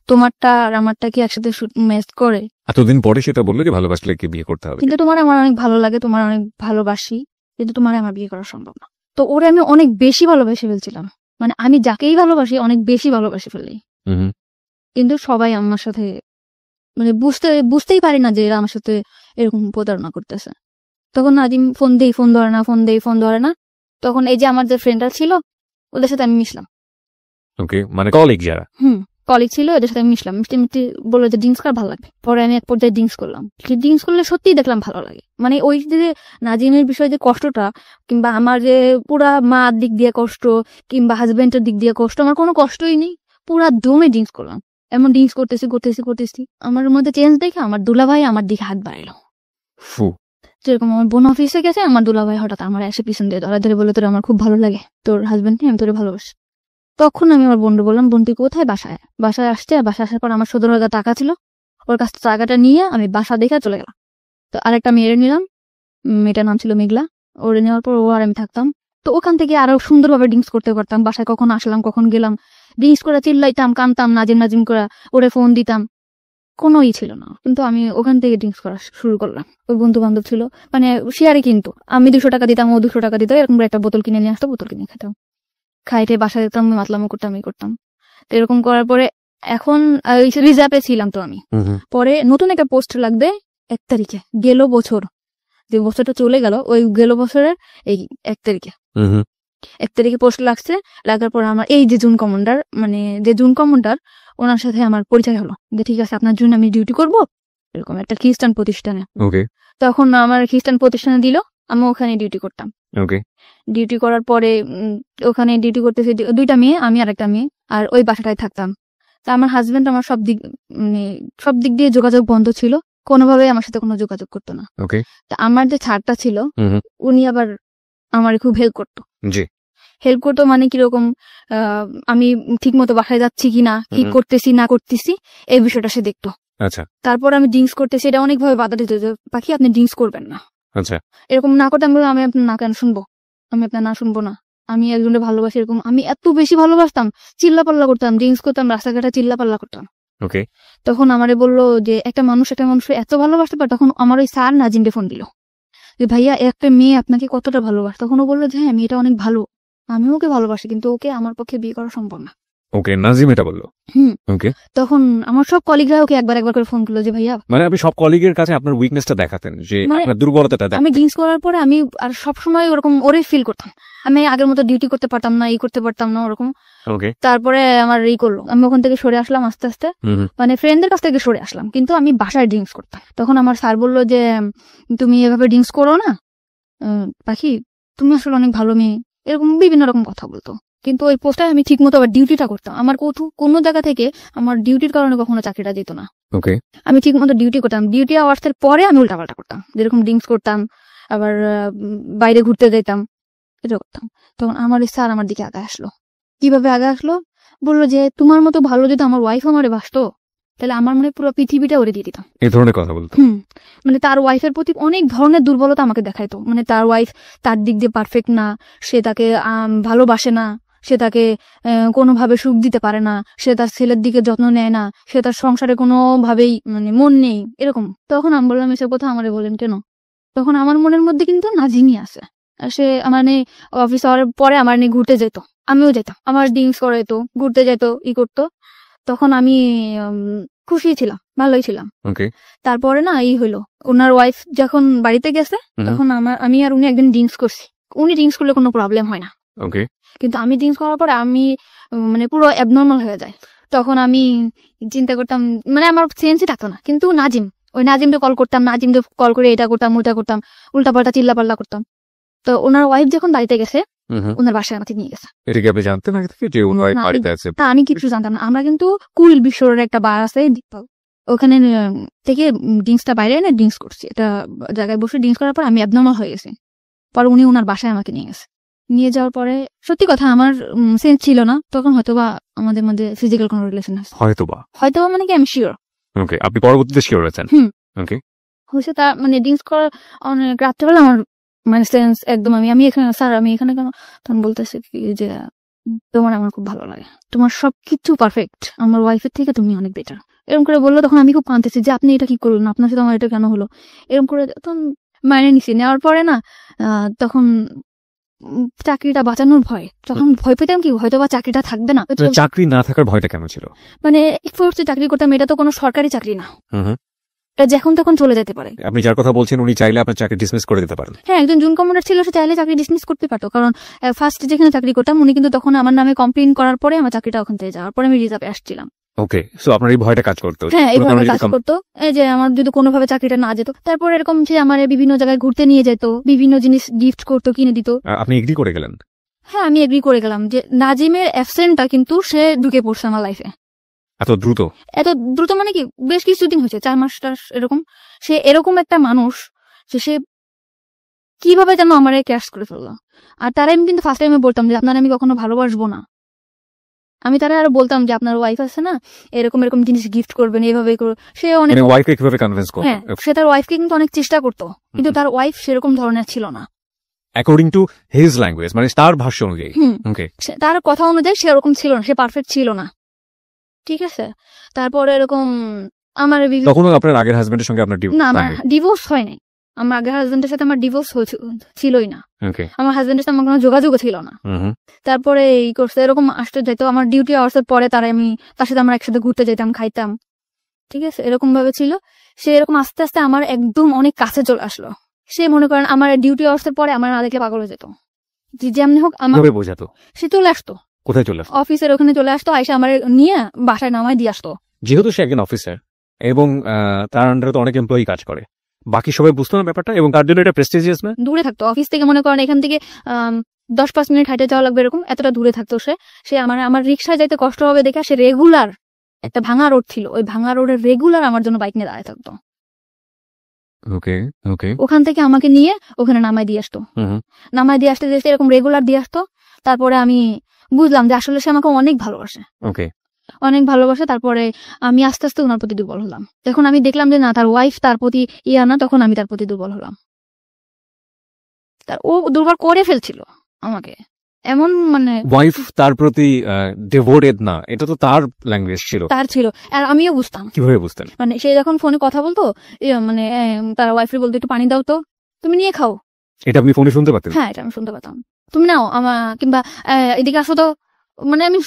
তোমারটা আর আমারটা কি একসাথে ম্যাচ করে? এতদিন পরে সেটা বললো যে ভালোবাসলে কি বিয়ে করতে হবে। কিন্তু তোমার আমার অনেক ভালো লাগে, তোমার অনেক ভালোবাসি, কিন্তু তোমার আমার বিয়ে করা সম্ভব না। তো ওরে আমি অনেক বেশি ভালোবেসে ফেলছিলাম, মানে আমি যাকেই ভালোবাসি অনেক বেশি ভালোবাসে ফেলি। কিন্তু সবাই আমার সাথে মানে বুঝতেই পারি না যে এরা আমার সাথে এরকম প্রতারণা করতেছে। তখন নাজিম ফোন ধরে না। তখন এই যে আমার যে ফ্রেন্ডরা ছিল ওদের সাথে আমি মিশলাম। ওকে, মানে কলিগ যারা কলিগ ছিল এদের সাথে আমি মিশলাম। মিষ্টি বললো যে ড্রিঙ্কস করা ভালো লাগবে। পরে আমি এক পর্যায়ে ড্রিঙ্কস করলাম। ড্রিঙ্কস করলে সত্যিই দেখলাম ভালো লাগে। মানে ওই যে নাজিমের বিষয়ে যে কষ্টটা, কিংবা আমার যে পুরা মার দিক দিয়ে কষ্ট, কিংবা হাজবেন্ডের দিক দিয়ে কষ্ট, আমার কোনো কষ্টই নেই। পুরা দমে ড্রিঙ্কস করলাম। এমন ড্রিঙ্কস করতেছি আমার মধ্যে চেঞ্জ দেখে আমার দুলাভাই আমার দিকে হাত বাড়াইলো। যেরকম আমার বোন অফিসে গেছে, আমার দুলাভাই হঠাৎ আমার এসে পিছন দিয়ে ধরে বলে তোর আমার খুব ভালো লাগে, তোর হাজবেন্ড নিয়ে আমি তোরে ভালোবাসি। তখন আমি আমার বোনকে বললাম, বোন তুই কোথায়? বাসায় আসছে। বাসায় আসার পর আমার 17,000 টাকা ছিল, ওর কাছ থেকে টাকাটা নিয়ে আমি বাসা দেখে চলে গেলাম। তো আরেকটা মেয়ের নিলাম, মেয়েটার নাম ছিল মেঘলা। ওরে নেওয়ার পর ও আর আমি থাকতাম। তো ওখান থেকে আরো সুন্দরভাবে ড্রিঙ্কস করতে পারতাম। বাসায় কখন আসলাম কখন গেলাম, ড্রিঙ্কস করে চিল্লাইতাম, কানতাম, নাজিম করে ওরে ফোন দিতাম, কোনো ছিল না। কিন্তু আমি ওখান থেকে ড্রিঙ্কস করা শুরু করলাম। ওই বন্ধু বান্ধব ছিল, মানে শেয়ারে, কিন্তু আমি 200 টাকা দিতাম, ও 200 টাকা দিত, এরকম একটা বোতল কিনে নিয়ে আসতো, বোতল কিনে খেতাম, খাইতে বাসা দিতাম, মাতলামো করতাম, তো এরকম করার পরে এখন রিজার্ভে ছিলাম। তো আমি পরে নতুন একটা পোস্ট লাগবে 1 তারিখে, গেল বছর, যে বছরটা চলে গেল, ওই গেল বছরের এই 1 তারিখে 1 তারিখে পোস্ট লাগছে। লাগার পর আমার এই যে জুন কমান্ডার ওনার সাথে আমার পরিচয় হলো, যে ঠিক আছে আপনার জন্য আমি ডিউটি করব এরকম একটা খ্রিস্টান প্রতিষ্ঠানে। তখন আমার খ্রিস্টান প্রতিষ্ঠানে দিল, আমি ওখানে ডিউটি করতাম। ডিউটি করার পরে ওখানে ডিউটি করতেছে 2টা মেয়ে, আমি আর একটা মেয়ে, আর ওই বাসাটায় থাকতাম। তা আমার হাজবেন্ড আমার সব দিক দিয়ে যোগাযোগ বন্ধ ছিল, কোনোভাবে আমার সাথে কোনো যোগাযোগ করতো না। তা আমার যে ছাড়টা ছিল উনি আবার আমার খুব হেল্প করতো। মানে কিরকম, আমি ঠিক মতো বাসায় যাচ্ছি কিনা, কি করতেছি না করতেছি, এই বিষয়টা সে দেখতো। তারপর আমি ড্রিঙ্কস করতেছি, এটা অনেকভাবে বাধা দিত, যে পাখি আপনি ড্রিঙ্কস করবেন না, এরকম না করতে। আমি আপনার না কেন শুনবো, আমি আপনার না শুনবো না, আমি একজনের ভালোবাসি। এরকম আমি এত বেশি ভালোবাসতাম, চিল্লাপাল্লা করতাম, ড্রিঙ্কস করতাম, রাস্তাঘাটে চিল্লাপাল্লা করতাম। তখন আমারে বললো যে একটা মানুষ এত ভালোবাসতে পারে। তখন আমার ওই স্যার নাজিমকে ফোন দিল, যে ভাইয়া একটা মেয়ে আপনাকে কতটা ভালোবাসে। তখন ও বললো যে হ্যাঁ মেয়েটা অনেক ভালো, আমি ওকে ভালোবাসি, কিন্তু ওকে আমার পক্ষে বিয়ে করা সম্ভব না। নাজিম এটা বললো। তখন আমার সব কলিগরা ওকে একবার করে ফোন করলো, যে ভাইয়া, মানে আপনি সব কলিগের কাছে আপনার উইকনেসটা দেখাতেন, যে আপনার দুর্বলতাটা। আমি ড্রিঙ্কস করার পরে আমি আর সবসময় ওরকম ওরে ফিল করতাম, আমি আগের মতো ডিউটি করতে পারতাম না, করতে পারতাম না ওরকম। তারপরে আমার করলো, আমি ওখান থেকে সরে আসলাম আস্তে আস্তে, মানে ফ্রেন্ডদের কাছ থেকে সরে আসলাম, কিন্তু আমি বাসায় ড্রিঙ্কস করতাম। তখন আমার স্যার বললো যে তুমি এভাবে ড্রিঙ্কস করো না পাখি, তুমি আসলে অনেক ভালো মেয়ে, এরকম বিভিন্ন রকম কথা বলতো। কিন্তু ওই পোস্টে আমি ঠিক মতো আবার ডিউটিটা করতাম। আমার কোনো জায়গা থেকে আমার ডিউটির কারণে কখনো চাকরিটা যেত না। ওকে, আমি ঠিক মতো ডিউটি করতাম। ডিউটি আওয়ার্সের পরে আমি উল্টাপাল্টা করতাম, যেরকম ড্রিঙ্কস করতাম, আবার বাইরে ঘুরতে যেতাম, এটা করতাম। তখন আমার স্যার আমার দিকে আগে আসলো। কিভাবে আগে আসলো? বললো যে তোমার মতো ভালো যদি আমার ওয়াইফ আমারে বাসতো তাহলে আমার মনে হয় পুরো পৃথিবীটা ওরে দিয়ে দিতাম। এই ধরনের কথা বলতো। মানে তার ওয়াইফের প্রতি অনেক ধরনের দুর্বলতা আমাকে দেখাইতো। মানে তার ওয়াইফ তার দিক দিয়ে পারফেক্ট না, সে তাকে ভালোবাসে না, সে তাকে কোনোভাবে সুখ দিতে পারে না, সে তার ছেলের দিকে যত্ন নেয় না, সে তার সংসারে কোনোভাবেই মানে মন নেই, এরকম। তখন আমি বললাম এসব কথা আমারে বলেন কেন? তখন আমার মনের মধ্যে কিন্তু নাজিনি আছে। আর সে মানে অফিস আওয়ার পরে আমার নিয়ে ঘুরতে যেত, আমিও যেতাম, আমার ড্রিঙ্কস করাইতো, ঘুরতে যেত, করতো। তখন আমি খুশি ছিলাম, ভালোই ছিলাম। ওকে, তারপরে না হইলো, ওনার ওয়াইফ যখন বাড়িতে গেছে তখন আমি আর উনি একদিন ড্রিঙ্কস করছি। উনি ড্রিঙ্কস করলে কোনো প্রবলেম হয় না, ওকে, কিন্তু আমি ড্রিঙ্কস করার পরে আমি মানে পুরো অ্যাবনর্মাল হয়ে যায়। তখন আমি চিন্তা করতাম, মানে আমার সেন্সই থাকতো না। কিন্তু নাজিমকে কল করতাম, নাজিমকে কল করে এটা করতাম, ওটা করতাম, উল্টাপাল্টা চিল্লাপাল্লা করতাম। তো ওনার ওয়াইফ যখন বাড়িতে গেছে, ওনার বাসায় আমাকে নিয়ে গেছে। এটা কি আপনি জানতেন আগে থেকে যে ওনার বাড়িতে আছে? না, আমি কিছু জানতাম না। আমরা কিন্তু কুল বিশ্বরের একটা বার আছে, ওখানে থেকে ড্রিঙ্কসটা বাইরে এনে ড্রিঙ্কস করছি। এটা জায়গায় বসে ড্রিঙ্কস করার পর আমি অ্যাবনর্মাল হয়ে গেছি। পরে উনি ওনার বাসায় আমাকে নিয়ে গেছে। নিয়ে যাওয়ার পরে সত্যি কথা আমার সেন্স ছিল না তখন, হয়তোবা আমাদের মধ্যে ফিজিক্যাল কোনো রিলেশন আছে, হয়তোবা মানে কি আমি শিওর। ওকে, আপনি পরবর্তীতে শিওর হয়েছেন? ওকে, হয়েছে। তার মানে ড্রিঙ্কস করার অনেক রাত্রেবেলা আমার মানে সেন্স একদম আমি এখানে স্যার, আমি এখানে কেন? তখন বলতেছে কি যে তোমার আমার খুব ভালো লাগে, তোমার সবকিছু পারফেক্ট, আমার ওয়াইফের থেকে তুমি অনেক বেটার, এরকম করে বললো। তখন আমি খুব কাঁদতেছি যে আপনি এটা কি করলেন, আপনার সাথে আমার এটা কেন হলো, এরকম করে। তখন মাইনে নিছি। নেওয়ার পরে না তখন চাকরিটা বাঁচানোর ভয়, তখন ভয় পেতাম কি হয়তো বা চাকরিটা থাকবে না। চাকরি না থাকার ভয়টা কেন ছিল? মানে চাকরি করতাম, এটা তো কোনো সরকারি চাকরি না, এটা যখন তখন চলে যেতে পারে। আপনি যার কথা বলছেন উনি চাইলে আপনার চাকরি ডিসমিস করে দিতে পারেন। হ্যাঁ, একজন জুন কমান্ডার ছিল, সে চাইলে চাকরি ডিসমিস করতে পারতো। কারণ ফার্স্ট যেখানে চাকরি করতাম উনি কিন্তু তখন আমার নামে কমপ্লেইন করার পরে আমার চাকরিটা ওখান থেকে যাওয়ার পরে আমি রিজার্ভে আসছিলাম। ওকে, সো আপনার এই ভয়টা কাজ করতো? হ্যাঁ, এই ভয়টা কাজ করতো, এই যে আমার যদি কোনোভাবে চাকরিটা না যেত। তারপর এরকম যে আমার বিভিন্ন জায়গায় ঘুরতে নিয়ে যেত, বিভিন্ন জিনিস গিফট করতো, কিনে দিত। আপনি এগ্রি করে গেলেন? হ্যাঁ, আমি এগ্রি করে গেলাম যে নাজিমের অ্যাবসেন্টটা কিন্তু সে ঢুকে পড়ছে আমার লাইফে। এত দ্রুত মানে কি বেশ কিছুদিন হয়েছে, 4 মাস এরকম। সে এরকম একটা মানুষ সে কিভাবে যেন আমার ক্যাশ করে ফেললো। আর তারা আমি কিন্তু ফার্স্ট টাইমে বলতাম যে আপনার আমি কখনো ভালোবাসবো না। আমি তারা আরো বলতাম যে আপনার ওয়াইফ আছে না, এরকম এরকম জিনিস গিফট করবেন, এইভাবে করো। সে অনেক ওয়াইফকে কিভাবে কনভিন্স করতো? হ্যাঁ, সে তার ওয়াইফকে কিন্তু অনেক চেষ্টা করতো, কিন্তু তার ওয়াইফ সেরকম ধরনের ছিল না। অ্যাকর্ডিং টু হিজ ল্যাঙ্গুয়েজ, মানে তার ভাষ্য অনুযায়ী। ওকে, তার কথা অনুযায়ী সে এরকম ছিল না, সে পারফেক্ট ছিল না। ঠিক আছে, তারপরে এরকম আমার তখন আপনার আগের হাজবেন্ডের সঙ্গে আপনার না, আমার ডিভোর্স হয় নাই। আমার আগের হাজবেন্ডের সাথে আমার ডিভোর্স ছিলই না। আমার হাজবেন্ডের সাথে আমার কোনো যোগাযোগও ছিল না। তারপরে এই করছে এরকম আসতে যেত, আমার ডিউটি আওয়ার্সের পরে তার সাথে আমরা একসাথে ঘুরতে যেতাম, খাইতাম। ঠিক আছে, এরকম ভাবে ছিল। সে এরকম আস্তে আস্তে আমার একদম অনেক কাছে চলে আসলো। সে মনে করেন আমার ডিউটি আওয়ার্সের পরে আমার না দেখলে পাগল হয়ে যেত। যেমনি হোক আমার বোঝাতো, সে চলে আসতো। কোথায় চলে আসতো? অফিসের ওখানে চলে আসতো, আইসা আমার নিয়ে বাসায় নামায় দিয়ে আসতো। যেহেতু সে একজন অফিসার এবং তার আন্ডারে তো অনেক এমপ্লয়ি কাজ করে, বাকি সবাই বুঝতো না ব্যাপারটা এবং তার জন্য এটা প্রেস্টিজিয়াস না? দূরে থাকতো অফিস থেকে, মনে করেন এখান থেকে 10-5 মিনিট হাইটে যাওয়া লাগবে, এরকম এতটা দূরে থাকতো সে আমার রিক্সায় যাইতে কষ্ট হবে দেখে সে রেগুলার, একটা ভাঙা রোড ছিল, ওই ভাঙা রোডের রেগুলার আমার জন্য বাইক নিয়ে দাঁড়ায় থাকতো। ওকে, ওখান থেকে আমাকে নিয়ে ওখানে নামায় দিয়ে আসতো। নামায় দিয়ে আসতে এরকম রেগুলার দিয়ে আসতো। তারপরে আমি বুঝলাম যে আসলে সে আমাকে অনেক ভালোবাসে, অনেক ভালোবাসে। তারপরে আমি আস্তে আস্তে ওনার প্রতি দুর্বল হলাম। যখন আমি দেখলাম যে না, তার ওয়াইফ তার প্রতি না, তখন আমি তার প্রতি দুর্বল হলাম। ও দুর্বল করে ফেলছিল আমাকে, এমন মানে ওয়াইফ তার প্রতি ডিভোটেড না, এটা তো তার ল্যাঙ্গুয়েজ ছিল, তার ছিল। আর আমিও বুঝতাম। কিভাবে বুঝতেন? মানে সে যখন ফোনে কথা বলতো, মানে তার ওয়াইফের বলতো একটু পানি দাও তো, তুমি নিয়ে খাও। এটা আপনি ফোনে শুনতে পাতেন? হ্যাঁ, এটা আমি শুনতে পেতাম। তুমি নাও কিংবা এদিকে আসো তো, মানে আমি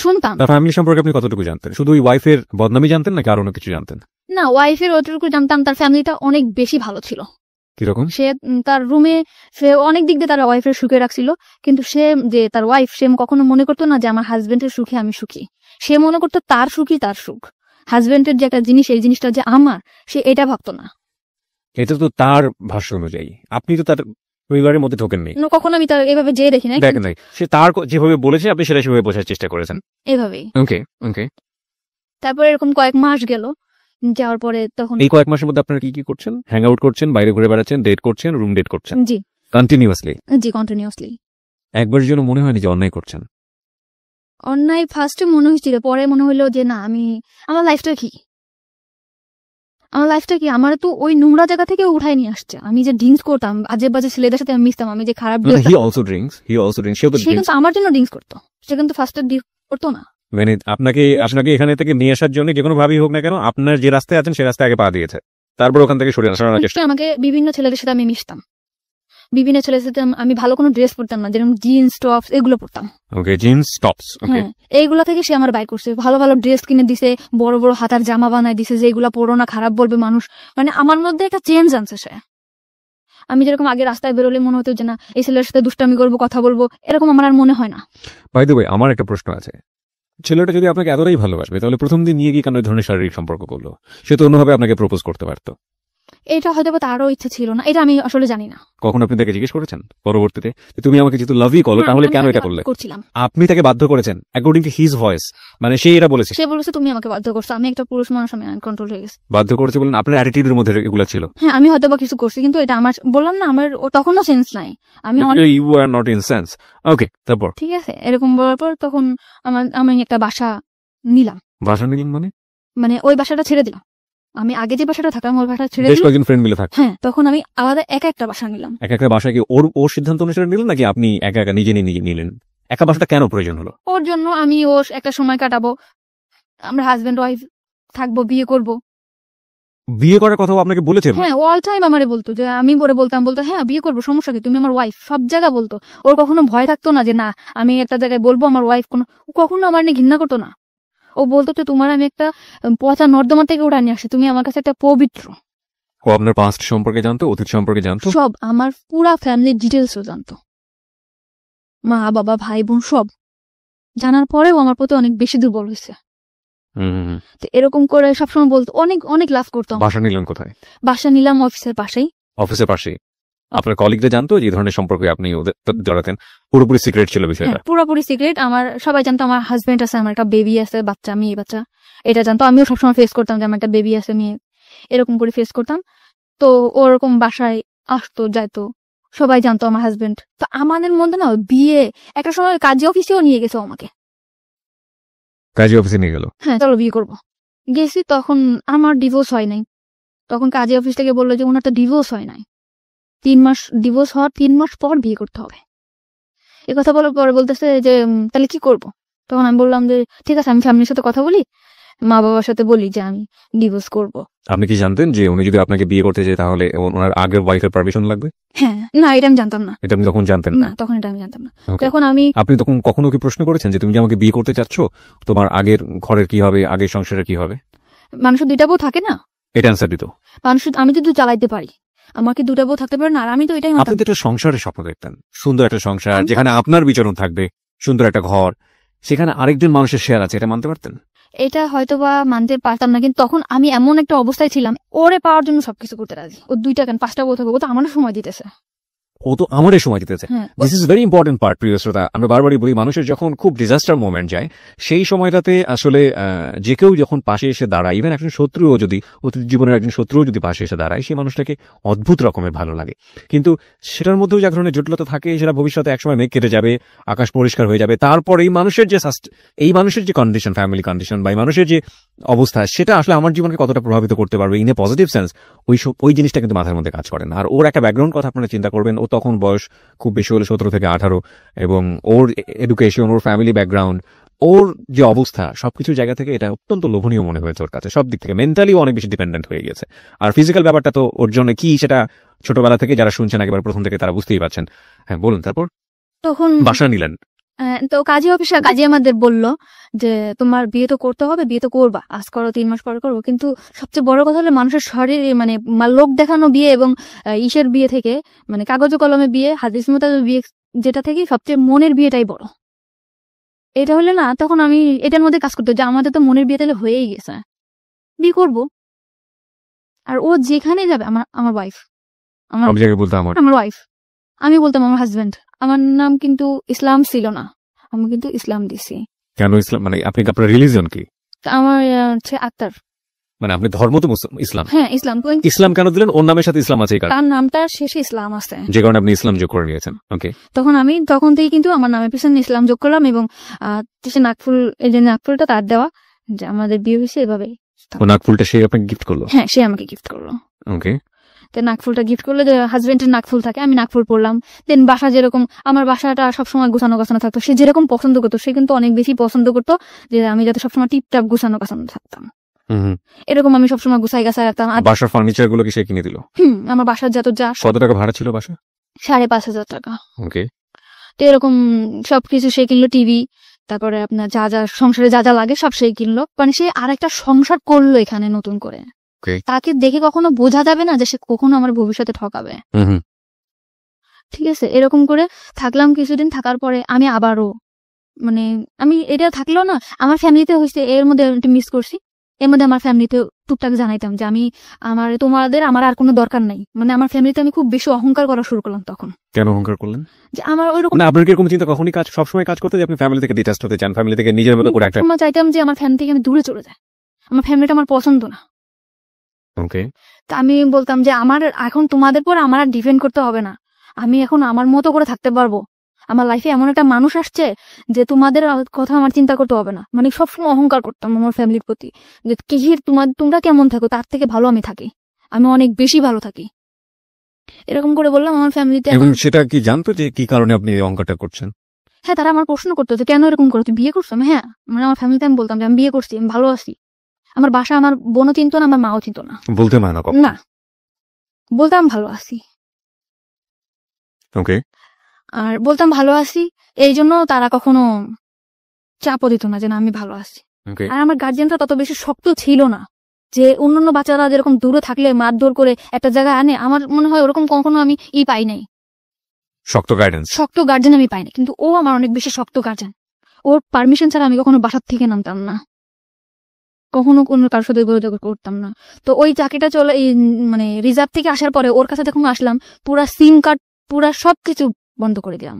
শুনতাম। তার ফ্যামিলি সম্পর্কে আপনি কতটুকু জানতেন? শুধু ওই ওয়াইফের বদনামই জানতেন নাকি আরো অন্য কিছু জানতেন? না, ওয়াইফের ওটুকু জানতাম। তার ফ্যামিলিটা অনেক বেশি ভালো ছিল। কিরকম? সে তার রুমে সে অনেক দিক দিয়ে তার ওয়াইফের সুখে রাখছিল, কিন্তু সে যে তার ওয়াইফ, সে কখনো মনে করতো না যে আমার হাজবেন্ডের সুখে আমি সুখী। সে মনে করতো তার সুখই তার সুখ, হাজবেন্ডের যে একটা জিনিস, এই জিনিসটা যে আমার, সে এটা ভাবতো না। এটা তো তার ভাষ্য অনুযায়ী। আপনি তো তার পরিবারের মধ্যে ঢোকেননি, কখনো আমি তার এভাবে যেয়ে দেখি না, দেখেন নাই, সে তার যেভাবে বলেছে আপনি সেটা সেভাবে বোঝার চেষ্টা করেছেন। এভাবেই। ওকে ওকে। তারপর এরকম কয়েক মাস গেল, যাওয়ার পরে তখন এই কয়েক মাসের মধ্যে আপনারা কি কি করছেন? হ্যাং আউট করছেন, বাইরে ঘুরে বেড়াচ্ছেন, ডেট করছেন, রুম ডেট করছেন জি কন্টিনিউয়াসলি? কন্টিনিউয়াসলি। একবারের জন্য মনে হয়নি যে অন্যায় করছেন? অন্যায় ফার্স্টে মনে হয়েছিল, পরে মনে হলো যে না, আমার লাইফটা কি আমার তো ওই নোংরা জায়গা থেকে উঠাই নিয়ে আসছে। আমি যে ড্রিঙ্কস করতাম, আজে বাজে ছেলেদের সাথে আমি মিশতাম, আমি যে খারাপ হি অলসো ড্রিঙ্কস, সে কিন্তু আমার জন্য ড্রিঙ্কস করতো, সে কিন্তু ফার্স্টে ড্রিঙ্কস করতো না। মানে আপনাকে এখানে থেকে নিয়ে আসার জন্য যে কোনো ভাবেই হোক না কেন, আপনার যে রাস্তায় আছেন সেই রাস্তায় আগে পা দিয়েছে, তারপর ওখান থেকে সরানোর চেষ্টা। নিশ্চয়ই আমাকে বিভিন্ন ছেলেদের সাথে আমি মিশতাম, বিভিন্ন ছেলেদের সাথে আমি ভালো কোনো ড্রেস পরতাম না, যেরকম জিন্স টপস এগুলো পরতাম। ওকে, জিন্স টপস। ওকে, হ্যাঁ, এইগুলা থেকে সে আমার বাই করছে, ভালো ভালো ড্রেস কিনে দিছে, বড় বড় হাতার জামা বানায় দিছে, যে এগুলা পরো না, খারাপ বলবে মানুষ। মানে আমার মধ্যে একটা চেঞ্জ আনছে সে। আমি যেরকম আগে রাস্তায় বেরোলে মনে হতো যে না, এই ছেলের সাথে দুষ্টামি করবো, কথা বলবো, এরকম আমার আর মনে হয় না। বাই দ্য ওয়ে, আমার একটা প্রশ্ন আছে। ছেলেটা যদি আপনাকে এতটাই ভালোবাসবে, তাহলে প্রথম দিন নিয়ে গিয়ে কেন এই ধরনের শারীরিক সম্পর্ক করলো? সে তো অন্যভাবে আপনাকে প্রপোজ করতে পারতো। এটা হয়তো বা তারও ইচ্ছা ছিল না, এটা আমি আসলে জানি না। কখন আপনি তাকে জিজ্ঞেস করেছেন পরবর্তীতে যে তুমি আমাকে যেহেতু লাভই করো, তাহলে আমি কেন তাকে এটা করলে? করছিলাম। আপনি তাকে বাধ্য করেছেন অ্যাকর্ডিং টু হিজ ভয়েস, মানে সে এটা বলেছে? সে বলেছে তুমি আমাকে বাধ্য করছো, আমি একটা পুরুষ মানুষ, আমি আনকন্ট্রোল হয়ে গেছি। বাধ্য করেছে বলেন? আপনার অ্যাটিটিউডের মধ্যে এগুলো ছিল? হ্যাঁ, আমি হয়তো বা কিছু করছি, কিন্তু এটা আমার, বললাম না, আমার তখনও সেন্স নাই। আমি you are not in sense. Okay, তারপর? ঠিক আছে, এরকম বলার পর তখন আমি একটা বাসা নিলাম। বাসা নিলেন মানে ওই বাসাটা ছেড়ে দিলাম, আমি আগে যে বাসাটা থাকতাম ওই বাসাটা ছেড়ে বেশ দিলাম। কয়েকজন ফ্রেন্ড মিলে থাক? হ্যাঁ, তখন আমি আলাদা একা একটা বাসা নিলাম। একা একটা বাসা কি ওর সিদ্ধান্ত অনুসারে নিলেন, নাকি আপনি একা একা নিজে নিলেন? একা বাসাটা কেন প্রয়োজন হলো? ওর জন্য আমি ওর একটা সময় কাটাবো, আমরা হাজবেন্ড ওয়াইফ থাকবো, বিয়ে করব। বিয়ে করার কথাও আপনাকে বলেছেন? হ্যাঁ, অল টাইম আমারে বলতো, যে আমি পরে বলতাম হ্যাঁ বিয়ে করবো, সমস্যা কি, তুমি আমার ওয়াইফ, সব জায়গা বলতো। ওর কখনো ভয় থাকতো না যে না আমি একটা জায়গায় বলবো আমার ওয়াইফ, কখনো আমার নিয়ে ঘৃণা করতো না। ও বলতো যে তোমার আমি একটা পচা নর্দমা থেকে উঠে নিয়ে আসছি, তুমি আমার কাছে একটা পবিত্র। ও আপনার পাস্ট সম্পর্কে জানতো, অতীত সম্পর্কে জানতো? সব, আমার পুরা ফ্যামিলির ডিটেলসও জানতো, মা বাবা ভাই বোন সব জানার পরেও আমার প্রতি অনেক বেশি দুর্বল হয়েছে। তো এরকম করে সবসময় বলতো, অনেক অনেক লাভ করতো। বাসা নিলেন কোথায়? বাসা নিলাম অফিসের পাশেই। অফিসের পাশেই? আপনার কলিগরা জানতো যে এই ধরনের সম্পর্কে আপনি ওদের জড়াতেন? পুরোপুরি সিক্রেট ছিল বিষয়টা? হ্যাঁ, পুরোপুরি সিক্রেট। আমার সবাই জানতো আমার হাজবেন্ড আছে, আমার একটা বেবি আছে, বাচ্চা, মেয়ে বাচ্চা, এটা জানতো। আমিও সবসময় ফেস করতাম যে আমার একটা বেবি আছে, মেয়ে, এরকম করে ফেস করতাম। তো ওরকম বাসায় আসতো যাইতো, সবাই জানতো আমার হাজবেন্ড। তো আমাদের মধ্যে না বিয়ে একটা সময় কাজী অফিসেও নিয়ে গেছে আমাকে। কাজী অফিসে নিয়ে গেল? হ্যাঁ, চলো বিয়ে করবো। গেছি, তখন আমার ডিভোর্স হয় নাই। তখন কাজী অফিস থেকে বললো যে ওনার তো ডিভোর্স হয় নাই, 3 মাস ডিভোর্স হওয়ার 3 মাস পর বিয়ে করতে হবে। এ কথা বলার পরে বলতেছে যে তাহলে কি করব? তখন আমি বললাম যে ঠিক আছে, আমি ফ্যামিলির সাথে কথা বলি, মা বাবার সাথে বলি যে আমি ডিভোর্স করব। আপনি কি জানতেন যে উনি যদি আপনাকে বিয়ে করতে চায় তাহলে ওনার আগের ওয়াইফের পারমিশন লাগবে? হ্যাঁ, না এটা আমি জানতাম না। এটা আপনি তখন জানতেন না, তখন এটা আমি জানতাম না। Okay. তখন আপনি তখন কখনো কি প্রশ্ন করেছেন যে তুমি যে আমাকে বিয়ে করতে চাচ্ছ, তোমার আগের ঘরের কি হবে, আগের সংসারের কি হবে? মানুষের 2টা বউ থাকে না, এটা অ্যান্সার দিত? আমি তো চালাইতে পারি, আমার কি 2টা বউ থাকতে পারে না? আর আমি তো এটাই আপনি মানতাম। তো একটা সংসারের স্বপ্ন দেখতেন, সুন্দর একটা সংসার যেখানে আপনার বিচরণ থাকবে, সুন্দর একটা ঘর, সেখানে আরেকজন মানুষের শেয়ার আছে, এটা মানতে পারতেন? এটা হয়তো বা মানতে পারতাম না, কিন্তু তখন আমি এমন একটা অবস্থায় ছিলাম, ওরে পাওয়ার জন্য সবকিছু করতে রাজি। ও 2টা কেন 5টা বউ থাকবে, ও তো আমার সময় দিতেছে। ও তো আমারই সময় দিতেছে। হ্যাঁ, this is very important part, প্রিয় শ্রোতা। আমরা বারবারই বলি, মানুষের যখন খুব ডিজাস্টার মোমেন্ট যায়, সেই সময়টাতে আসলে যে কেউ যখন পাশে এসে দাঁড়ায়, ইভেন একজন শত্রুও যদি, অতীত জীবনের একজন শত্রুও যদি পাশে এসে দাঁড়ায়, সেই মানুষটাকে অদ্ভুত রকমের ভালো লাগে। কিন্তু সেটার মধ্যেও যে এক ধরনের জটিলতা থাকে, সেটা ভবিষ্যতে একসময় মেঘ কেটে যাবে, আকাশ পরিষ্কার হয়ে যাবে। তারপর এই মানুষের যে কন্ডিশন, ফ্যামিলি কন্ডিশন বা এই মানুষের যে অবস্থা, সেটা আসলে আমার জীবনকে কতটা প্রভাবিত করতে পারবে ইন এ পজিটিভ সেন্স, ওই জিনিসটা কিন্তু মাথার মধ্যে কাজ করে না। আর ওর একটা ব্যাকগ্রাউন্ড কথা আপনারা চিন্তা করবেন, ও তখন বয়স খুব বেশি হলে 17 থেকে 18, এবং ওর এডুকেশন, ওর ফ্যামিলি ব্যাকগ্রাউন্ড, ওর যে অবস্থা, সবকিছু জায়গা থেকে এটা অত্যন্ত লোভনীয় মনে হয়েছে ওর কাছে। সব দিক থেকে মেন্টালিও অনেক বেশি ডিপেন্ডেন্ট হয়ে গেছে। আর ফিজিক্যাল ব্যাপারটা তো ওর জন্য কি, সেটা ছোটবেলা থেকে যারা শুনছেন একেবারে প্রথম থেকে তারা বুঝতেই পারছেন। হ্যাঁ, বলুন। তারপর তখন বাসা নিলেন? তো কাজী অফিসে কাজী আমাদের বলল যে তোমার বিয়ে তো করতে হবে, বিয়ে তো করবা, আজ করো 3 মাস পরে করবো। কিন্তু সবচেয়ে বড় কথা হলো মানুষের শরীরে, মানে লোক দেখানো বিয়ে এবং ইসের বিয়ে থেকে, মানে কাগজে কলমে বিয়ে, হাদিস মোতাবেক বিয়ে, যেটা থেকে সবচেয়ে মনের বিয়েটাই বড়। এটা হলে না, তখন আমি এটার মধ্যে কাজ করতে, যে আমাদের তো মনের বিয়ে তাহলে হয়েই গেছে, বিয়ে করবো। আর ও যেখানে যাবে আমার ওয়াইফ, সব জায়গায় বলতে আমার ওয়াইফ, আমি বলতাম আমার হাজবেন্ড। আমার নাম কিন্তু ইসলাম ছিল না, আমি কিন্তু ইসলাম দিছি। কেন ইসলাম? মানে আপনি আপনার রিলিজিয়ন কি? আমার হচ্ছে আক্তার। মানে আপনি ধর্ম তো ইসলাম। হ্যাঁ ইসলাম। ইসলাম কেন দিলেন? ওর নামের সাথে ইসলাম আছে এই কারণে? তার নামটার শেষে ইসলাম আছে, যে কারণে আপনি ইসলাম যোগ করে নিয়েছেন। ওকে। তখন থেকে কিন্তু আমার নামের পিছনে ইসলাম যোগ করলাম, এবং নাকফুল, এই যে নাকফুলটা তার দেওয়া, যে আমাদের বিয়ে হয়েছে এভাবে। ও নাকফুলটা সে আপনাকে গিফট করলো? হ্যাঁ, সে আমাকে গিফট করলো। ওকে। তো নাকফুলটা গিফট করলে, যে হাজবেন্ডের নাকফুল থাকে, আমি নাকফুল পরলাম। দেন বাসা যেরকম, আমার বাসাটা সবসময় গুছানো গাছানো থাকতো, সে যেরকম পছন্দ করতো, সে কিন্তু অনেক বেশি পছন্দ করতো যে আমি যাতে সবসময় টিপটাপ গুছানো গাছানো থাকতাম। এরকম আমি সবসময় গুছাই গাছাই রাখতাম। বাসার ফার্নিচার গুলো কি সে কিনে দিল? আমার বাসার যত যা। কত টাকা ভাড়া ছিল বাসা? 5,500 টাকা। ওকে। তো এরকম সবকিছু সে কিনলো, টিভি, তারপরে আপনার যা যা সংসারে যা যা লাগে সব সে কিনলো। মানে সে আর একটা সংসার করলো এখানে নতুন করে। তাকে দেখে কখনো বোঝা যাবে না যে সে কখনো আমার ভবিষ্যতে ঠকাবে। ঠিক আছে, এরকম করে থাকলাম কিছুদিন। থাকার পরে আমি আবারও, মানে আমি এটা থাকলেও না, আমার ফ্যামিলিতে হয়েছে এর মধ্যে মিস করছি। এর মধ্যে আমার ফ্যামিলিতে টুকটাক জানাইতাম যে আমি আমার আর কোনো দরকার নাই। মানে আমার ফ্যামিলিতে আমি খুব বেশি অহংকার করা শুরু করলাম তখন। কেন অহংকার করলেন? যে আমার ওইরকম, আপনার কি এরকম চিন্তা কখনই সবসময় কাজ করতে যে আপনি ফ্যামিলি থেকে ডিটাচড হতে চান, ফ্যামিলি থেকে নিজের মতো করে একটা? আমি চাইতাম যে আমার ফ্যামিলি থেকে আমি দূরে চলে যাই, আমার ফ্যামিলিটা আমার পছন্দ না। ওকে। তা আমি বলতাম যে আমার এখন তোমাদের পর আমার আর ডিপেন্ড করতে হবে না, আমি এখন আমার মতো করে থাকতে পারবো। আমার লাইফে এমন একটা মানুষ আসছে যে তোমাদের কথা আমার চিন্তা করতে হবে না। মানে সবসময় অহংকার করতাম আমার ফ্যামিলির প্রতি, যে তোমরা কেমন থাকো তার থেকে ভালো আমি থাকি, আমি অনেক বেশি ভালো থাকি, এরকম করে বললাম আমার ফ্যামিলিতে। এবং সেটা কি জানতো যে কি কারণে আপনি এই অহংকারটা করছেন? হ্যাঁ, তারা আমার প্রশ্ন করতো যে কেন এরকম করো, তুই বিয়ে করছো? হ্যাঁ, মানে আমার ফ্যামিলিতে আমি বলতাম যে আমি বিয়ে করছি, আমি ভালো আছি। আমার বাসা আমার বোনও চিনতো না, আমার মাও চিনতো না। বলতে হয় না? না, বলতাম ভালো আছি। ওকে। আর বলতাম ভালো আছি, এই জন্য তারা কখনো চাপও দিত না যে না আমি ভালো আছি। আর আমার গার্জিয়ানটা তত বেশি শক্ত ছিল না যে অন্যান্য বাচ্চারা যেরকম দূরে থাকলে মারধর করে একটা জায়গায় আনে, আমার মনে হয় ওরকম কখনো আমি পাই নাই, শক্ত গার্জেন আমি পাই নাই। কিন্তু ও আমার অনেক বেশি শক্ত গার্জেন। ওর পারমিশন ছাড়া আমি কখনো বাসার থেকে নামতাম না, কখনো কোনো কারোর সাথে যোগাযোগ করতাম না। তো ওই চাকরিটা চলে, মানে রিজার্ভ থেকে আসার পরে ওর কাছে যখন আসলাম, পুরা সিম কার্ড, পুরা সবকিছু বন্ধ করে দিলাম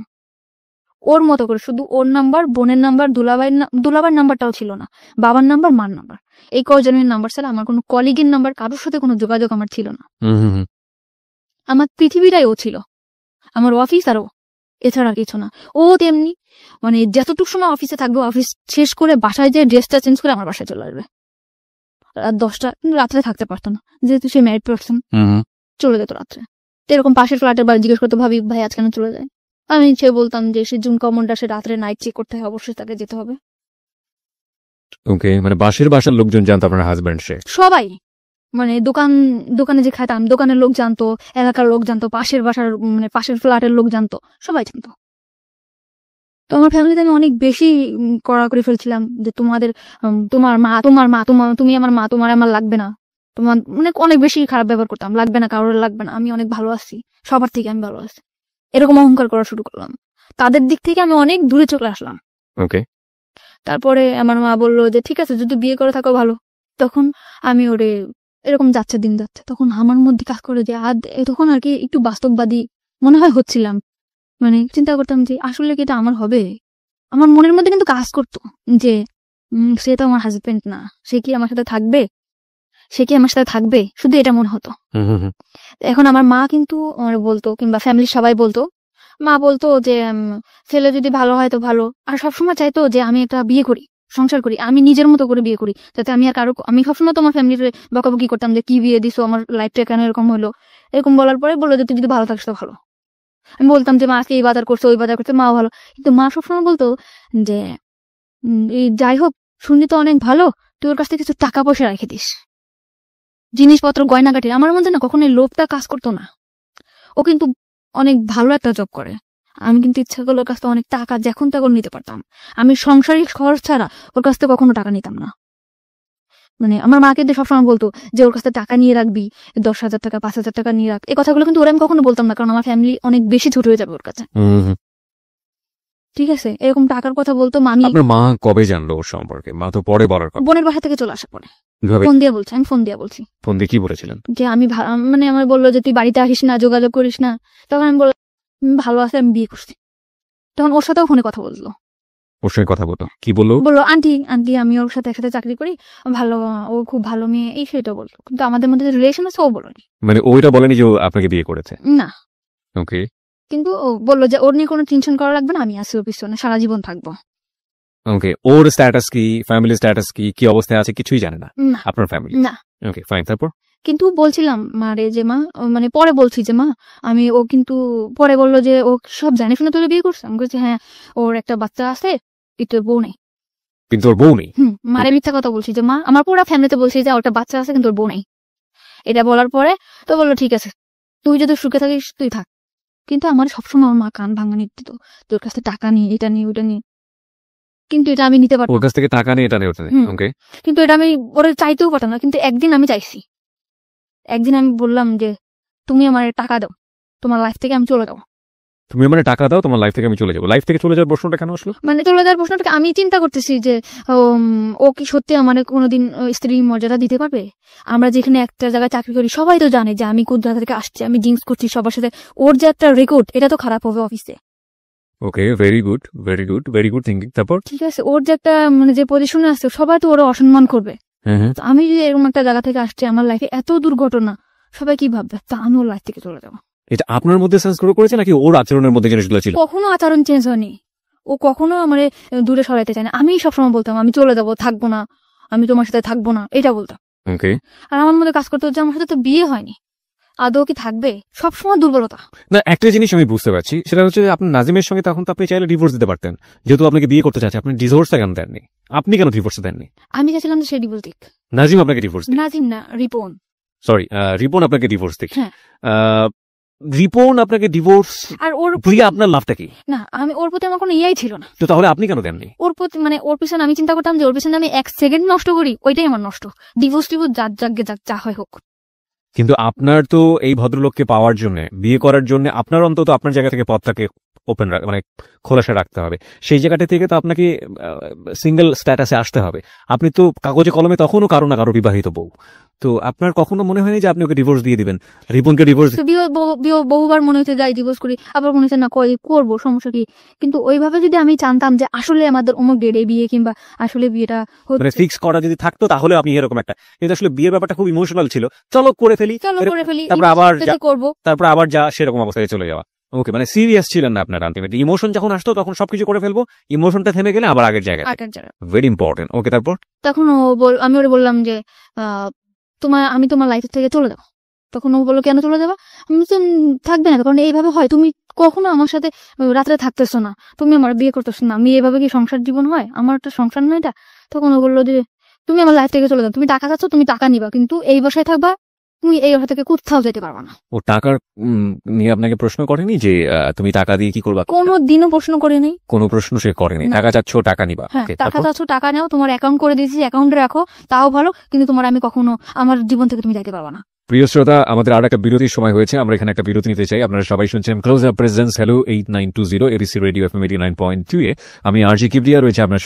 ওর মতো করে। শুধু ওর নাম্বার, বোনের নাম্বার, দুলাভাইয়ের নাম্বারটাও ছিল না, বাবার নাম্বার, মার নাম্বার, এই কজনের নাম্বার ছাড়া আমার কোনো কলিগের নাম্বার, কারোর সাথে কোনো যোগাযোগ আমার ছিল না। আমার পৃথিবীটাই ও ছিল, আমার অফিস আর ও, এছাড়া কিছু না। ও তেমনি, মানে যতটুকু সময় অফিসে থাকবে, অফিস শেষ করে বাসায় যে ড্রেসটা চেঞ্জ করে আমার বাসায় চলে আসবে। রাত 10টা, কিন্তু রাত্রে থাকতে পারতো না, যেহেতু সে ম্যারিড পারসন, চলে যেত রাত্রে। তো এরকম পাশের ফ্ল্যাটের বাড়ি জিজ্ঞেস করতো, ভাবি ভাই আজ কেন চলে যায়? আমি সে বলতাম যে সে জুন কমনটা, সে রাত্রে নাইট চেক করতে হয়, অবশ্যই তাকে যেতে হবে। ওকে। মানে বাসার লোকজন জানতো আপনার হাজবেন্ড? সে সবাই, মানে দোকানে যে খাইতাম, দোকানের লোক জানতো, এলাকার লোক জানতো, পাশের বাসার, মানে পাশের ফ্ল্যাটের লোক জানতো, সবাই জানতো। তো আমার ফ্যামিলিতে আমি অনেক বেশি কড়া করে ফেলছিলাম যে তুমি আমার মা, তোমার আমার লাগবে না, তোমার মানে অনেক বেশি খারাপ ব্যবহার করতাম, লাগবে না, কারোর লাগবে না, আমি অনেক ভালো আছি, সবার থেকে আমি ভালো আছি, এরকম অহংকার করা শুরু করলাম। তাদের দিক থেকে আমি অনেক দূরে চলে আসলাম। ওকে। তারপরে আমার মা বললো যে ঠিক আছে, যদি বিয়ে করে থাকো ভালো। তখন আমি ওরে, এরকম যাচ্ছে দিন যাচ্ছে, তখন আমার মধ্যে কাজ করে যে তখন আর কি একটু বাস্তববাদী মনে হয় হচ্ছিলাম। মানে চিন্তা করতাম যে আসলে কি এটা আমার হবে। আমার মনের মধ্যে কিন্তু কাজ করতো যে সে তো আমার হাজবেন্ড না, সে কি আমার সাথে থাকবে, শুধু এটা মনে হতো। এখন আমার মা কিন্তু আমার বলতো, কিংবা ফ্যামিলির সবাই বলতো, মা বলতো যে ছেলে যদি ভালো হয় তো ভালো, আর সবসময় চাইতো যে আমি একটা বিয়ে করি, সংসার করি, আমি নিজের মতো করে বিয়ে করি, যাতে আমি আর আমি সবসময় তো আমার ফ্যামিলির বকাবকি করতাম যে কি বিয়ে দিছো, আমার লাইফটা কেন এরকম হলো। এরকম বলার পরে বললো যে তুই যদি ভালো থাকিস তো ভালো। আমি বলতাম যে মা আজকে এই বাজার করছে, ওই বাজার করছে, মাও ভালো। কিন্তু মা সবসময় বলতো যে যাই হোক, শুনি তো অনেক ভালো, তুই ওর কাছ থেকে কিছু টাকা পয়সা রেখে দিস, জিনিসপত্র, গয়নাগাটি। আমার মধ্যে না কখনো লোভটা কাজ করতো না। ও কিন্তু অনেক ভালো একটা জব করে, আমি কিন্তু ইচ্ছা করলে ওর কাছ থেকে অনেক টাকা যখন তখন নিতে পারতাম। আমি সংসারিক খরচ ছাড়া ওর কাছ থেকে কখনো টাকা নিতাম না। মানে আমার মা কিন্তু সবসময় বলতো যে ওর কাছ থেকে টাকা নিয়ে রাখবি, 10,000 টাকা, 5,000 টাকা নিয়ে রাখ। এই কথাগুলো কিন্তু ওরা আমি কখনো বলতাম না, কারণ আমার ফ্যামিলি অনেক বেশি ছোট হয়ে যাবে ওর কাছে। ঠিক আছে, এরকম টাকার কথা বলতো। আপনার মা কবে জানলো ওর সম্পর্কে? মা তো পরে বলার কথা। বোনের বাসা থেকে চলে আসার পরে ফোন দিয়ে বলছি, আমি ফোন দিয়ে বলছি। ফোন দিয়ে কি বলেছিলেন? যে আমি মানে আমার বললো যে তুই বাড়িতে আসিস না, যোগাযোগ করিস না। তখন আমি বললাম ভালো আছে, আমি বিয়ে করছি। তখন ওর সাথেও ফোনে কথা বললো, ওর সঙ্গে কথা বলতো, কি বললো? বললো আন্টি আন্টি আমি ওর সাথে একসাথে চাকরি করি, ভালো, ও খুব ভালো মেয়ে, এই সেটা বললো। কিন্তু আমাদের মধ্যে যে রিলেশন আছে ও বলেনি। মানে ওইটা বলেনি যে ও আপনাকে বিয়ে করেছে? না, ওকে। কিন্তু ও বললো যে ওর নিয়ে কোনো টেনশন করা লাগবে না, আমি আছি ওর পিছনে, সারা জীবন থাকবো। ওকে, ওর স্ট্যাটাস কি, ফ্যামিলি স্ট্যাটাস কি, কি অবস্থায় আছে কিছুই জানে না না আপনার ফ্যামিলি? না। ওকে ফাইন, তারপর? কিন্তু বলছিলাম মারে যে মা, মানে পরে বলছি যে মা আমি, ও কিন্তু পরে বললো যে ও সব জানে শুনে তোরে বিয়ে করছে। আমি বলছি হ্যাঁ, ওর একটা বাচ্চা আছে, কিন্তু ওর বউ নেই। কিন্তু ওর বউ নেই? মারে মিথ্যা কথা বলছি যে মা, আমার পুরো ফ্যামিলিতে বলছি যে ওর একটা বাচ্চা আছে কিন্তু ওর বউ নেই। এটা বলার পরে তো বললো ঠিক আছে, তুই যদি সুখে থাকিস তুই থাক। কিন্তু আমার সবসময় আমার মা কান ভাঙানি দিত, তোর কাছ থেকে টাকা নিয়ে, এটা নিয়ে, ওটা নিয়ে। কিন্তু এটা আমি নিতে পারতাম ওর কাছ থেকে টাকা নিয়ে এটা নিয়ে ওটা নিয়ে, ওকে। কিন্তু এটা আমি ওরা চাইতেও পারতাম না। কিন্তু একদিন আমি চাইছি, একদিন আমি বললাম যে তুমি আমার টাকা দাও, তোমার লাইফ থেকে আমি চলে যাবো। তুমি আমার টাকা দাও, তোমার লাইফ থেকে আমি চলে যাবো। লাইফ থেকে চলে যাওয়ার প্রশ্নটা কেন আসলো? মানে চলে যাওয়ার প্রশ্নটাকে আমি চিন্তা করতেছি যে ও কি সত্যি আমার কোনোদিন স্ত্রীর মর্যাদা দিতে পারবে? আমরা যেখানে একটা জায়গায় চাকরি করি সবাই তো জানে যে আমি কোন জায়গা থেকে আসছি, আমি ড্রিঙ্কস করছি সবার সাথে, ওর যে একটা রেকর্ড এটা তো খারাপ হবে অফিসে। Okay, very good, very good, very good thinking. তারপর? ঠিক আছে, ওর যে একটা মানে যে পজিশনে আছে সবাই তো ওরা অসম্মান করবে। হ্যাঁ, তো আমি যদি এরকম একটা জায়গা থেকে আসছি, আমার লাইফে এত দুর্ঘটনা, সবাই কি ভাববে? তা আমি ওর লাইফ থেকে চলে যাবো। এটা আপনার মধ্যে সেন্স গ্রো করেছে নাকি ওর আচরণের মধ্যে জিনিসগুলো ছিল? কখনো আচরণ চেঞ্জ হয়নি, ও কখনো আমার দূরে সরাইতে চায় না। আমি সবসময় বলতাম আমি চলে যাবো, থাকবো না, আমি তোমার সাথে থাকবো না, এটা বলতাম। ওকে। আর আমার মধ্যে কাজ করতে হচ্ছে আমার সাথে তো বিয়ে হয়নি, আদৌ কি থাকবে? সবসময় দুর্বলতা। না, একটা জিনিস আমি বুঝতে পারছি, সেটা হচ্ছে যে আপনার নাজিমের সঙ্গে তখন তো আপনি চাইলে ডিভোর্স দিতে পারতেন, যেহেতু আপনাকে বিয়ে করতে চাচ্ছে। আপনি ডিভোর্সটা কেন দেননি? আপনি কেন ডিভোর্স দেননি? আমি চাইছিলাম যে সে ডিভোর্স দিক। নাজিম আপনাকে ডিভোর্স দিক? নাজিম না, রিপন। সরি, রিপন আপনাকে ডিভোর্স দিক। হ্যাঁ। রিপন আপনাকে ডিভোর্স আর ওর দিয়ে আপনার লাভটা কি? না, আমি ওর প্রতি আমার কোনো ইয়াই ছিল না। তো তাহলে আপনি কেন দেননি? ওর প্রতি মানে ওর পিছনে আমি চিন্তা করতাম যে ওর পিছনে আমি 1 সেকেন্ড নষ্ট করি, ওইটাই আমার নষ্ট। ডিভোর্স যা হয় হোক। কিন্তু আপনার তো এই ভদ্রলোককে পাওয়ার জন্য, বিয়ে করার জন্য আপনার অন্তত আপনার জায়গা থেকে পথটাকে ওপেন মানে খোলাসা রাখতে হবে। সেই জায়গাটা থেকে তো আপনাকে সিঙ্গেল স্ট্যাটাসে আসতে হবে। আপনি তো কাগজে কলমে তখনও কারো না কারো বিবাহিত বউ। তো আপনার কখনো মনে হয়নি যে আপনি ওকে ডিভোর্স দিয়ে দিবেন, রিপনকে ডিভোর্স? তো বহুবার মনে হচ্ছে যাই ডিভোর্স করি, আবার মনে হচ্ছে না করবো, সমস্যা কি? কিন্তু ওইভাবে যদি আমি জানতাম যে আসলে আমাদের অমুক ডেটে বিয়ে, কিংবা আসলে বিয়েটা মানে হচ্ছে, ফিক্স করা যদি থাকতো তাহলে আপনি এরকম একটা, কিন্তু আসলে বিয়ের ব্যাপারটা খুব ইমোশনাল ছিল, চলো করে ফেলি, তারপর আবার যা সেরকম অবস্থায় চলে যাওয়া। ওকে, মানে সিরিয়াস ছিলেন না আপনার আলটিমেটলি। ইমোশন যখন আসতো তখন সবকিছু করে ফেলবো, ইমোশনটা থেমে গেলে আবার আগের জায়গায়। Very important. ওকে, তারপর? তখন আমি ওরে বললাম যে আমি তোমার লাইফ থেকে চলে যাবো। তখন ও বললো কেন চলে যাবা? আমি বললাম থাকবে না, কারণ এইভাবে হয়, তুমি কখনো আমার সাথে রাত্রে থাকতেছো না, তুমি আমার বিয়ে করতেছো না, আমি এইভাবে কি সংসার জীবন হয়? আমার একটা সংসার না এটা। তখন ও বললো যে তুমি আমার লাইফ থেকে চলে যাও, তুমি টাকা চাচ্ছ, তুমি টাকা নিবা, কিন্তু এই বাসায় থাকবা, তুমি এই বাসা থেকে কোথাও যেতে পারবা না। ও টাকার নিয়ে আপনাকে প্রশ্ন করেনি যে তুমি টাকা দিয়ে কি করবা? কোনো দিনও প্রশ্ন করে নেই, কোনো প্রশ্ন সে করেনি। টাকা চাচ্ছ, টাকা নিবা। হ্যাঁ, টাকা চাচ্ছ, টাকা নাও, তোমার অ্যাকাউন্ট করে দিয়েছি, অ্যাকাউন্টে রাখো, তাও ভালো, কিন্তু তোমার আমি কখনো আমার জীবন থেকে তুমি যাইতে পারবা না। প্রিয় শ্রোতা, আমাদের আর একটা বিরতির সময় হয়েছে, আমরা এখানে একটা বিরতি নিতে চাই। আপনারা সবাই শুনছেন close up presence hello 8920 ABC radio FM 89.2 এ। আমি আরজি কিবরিয়া রয়েছে আপনার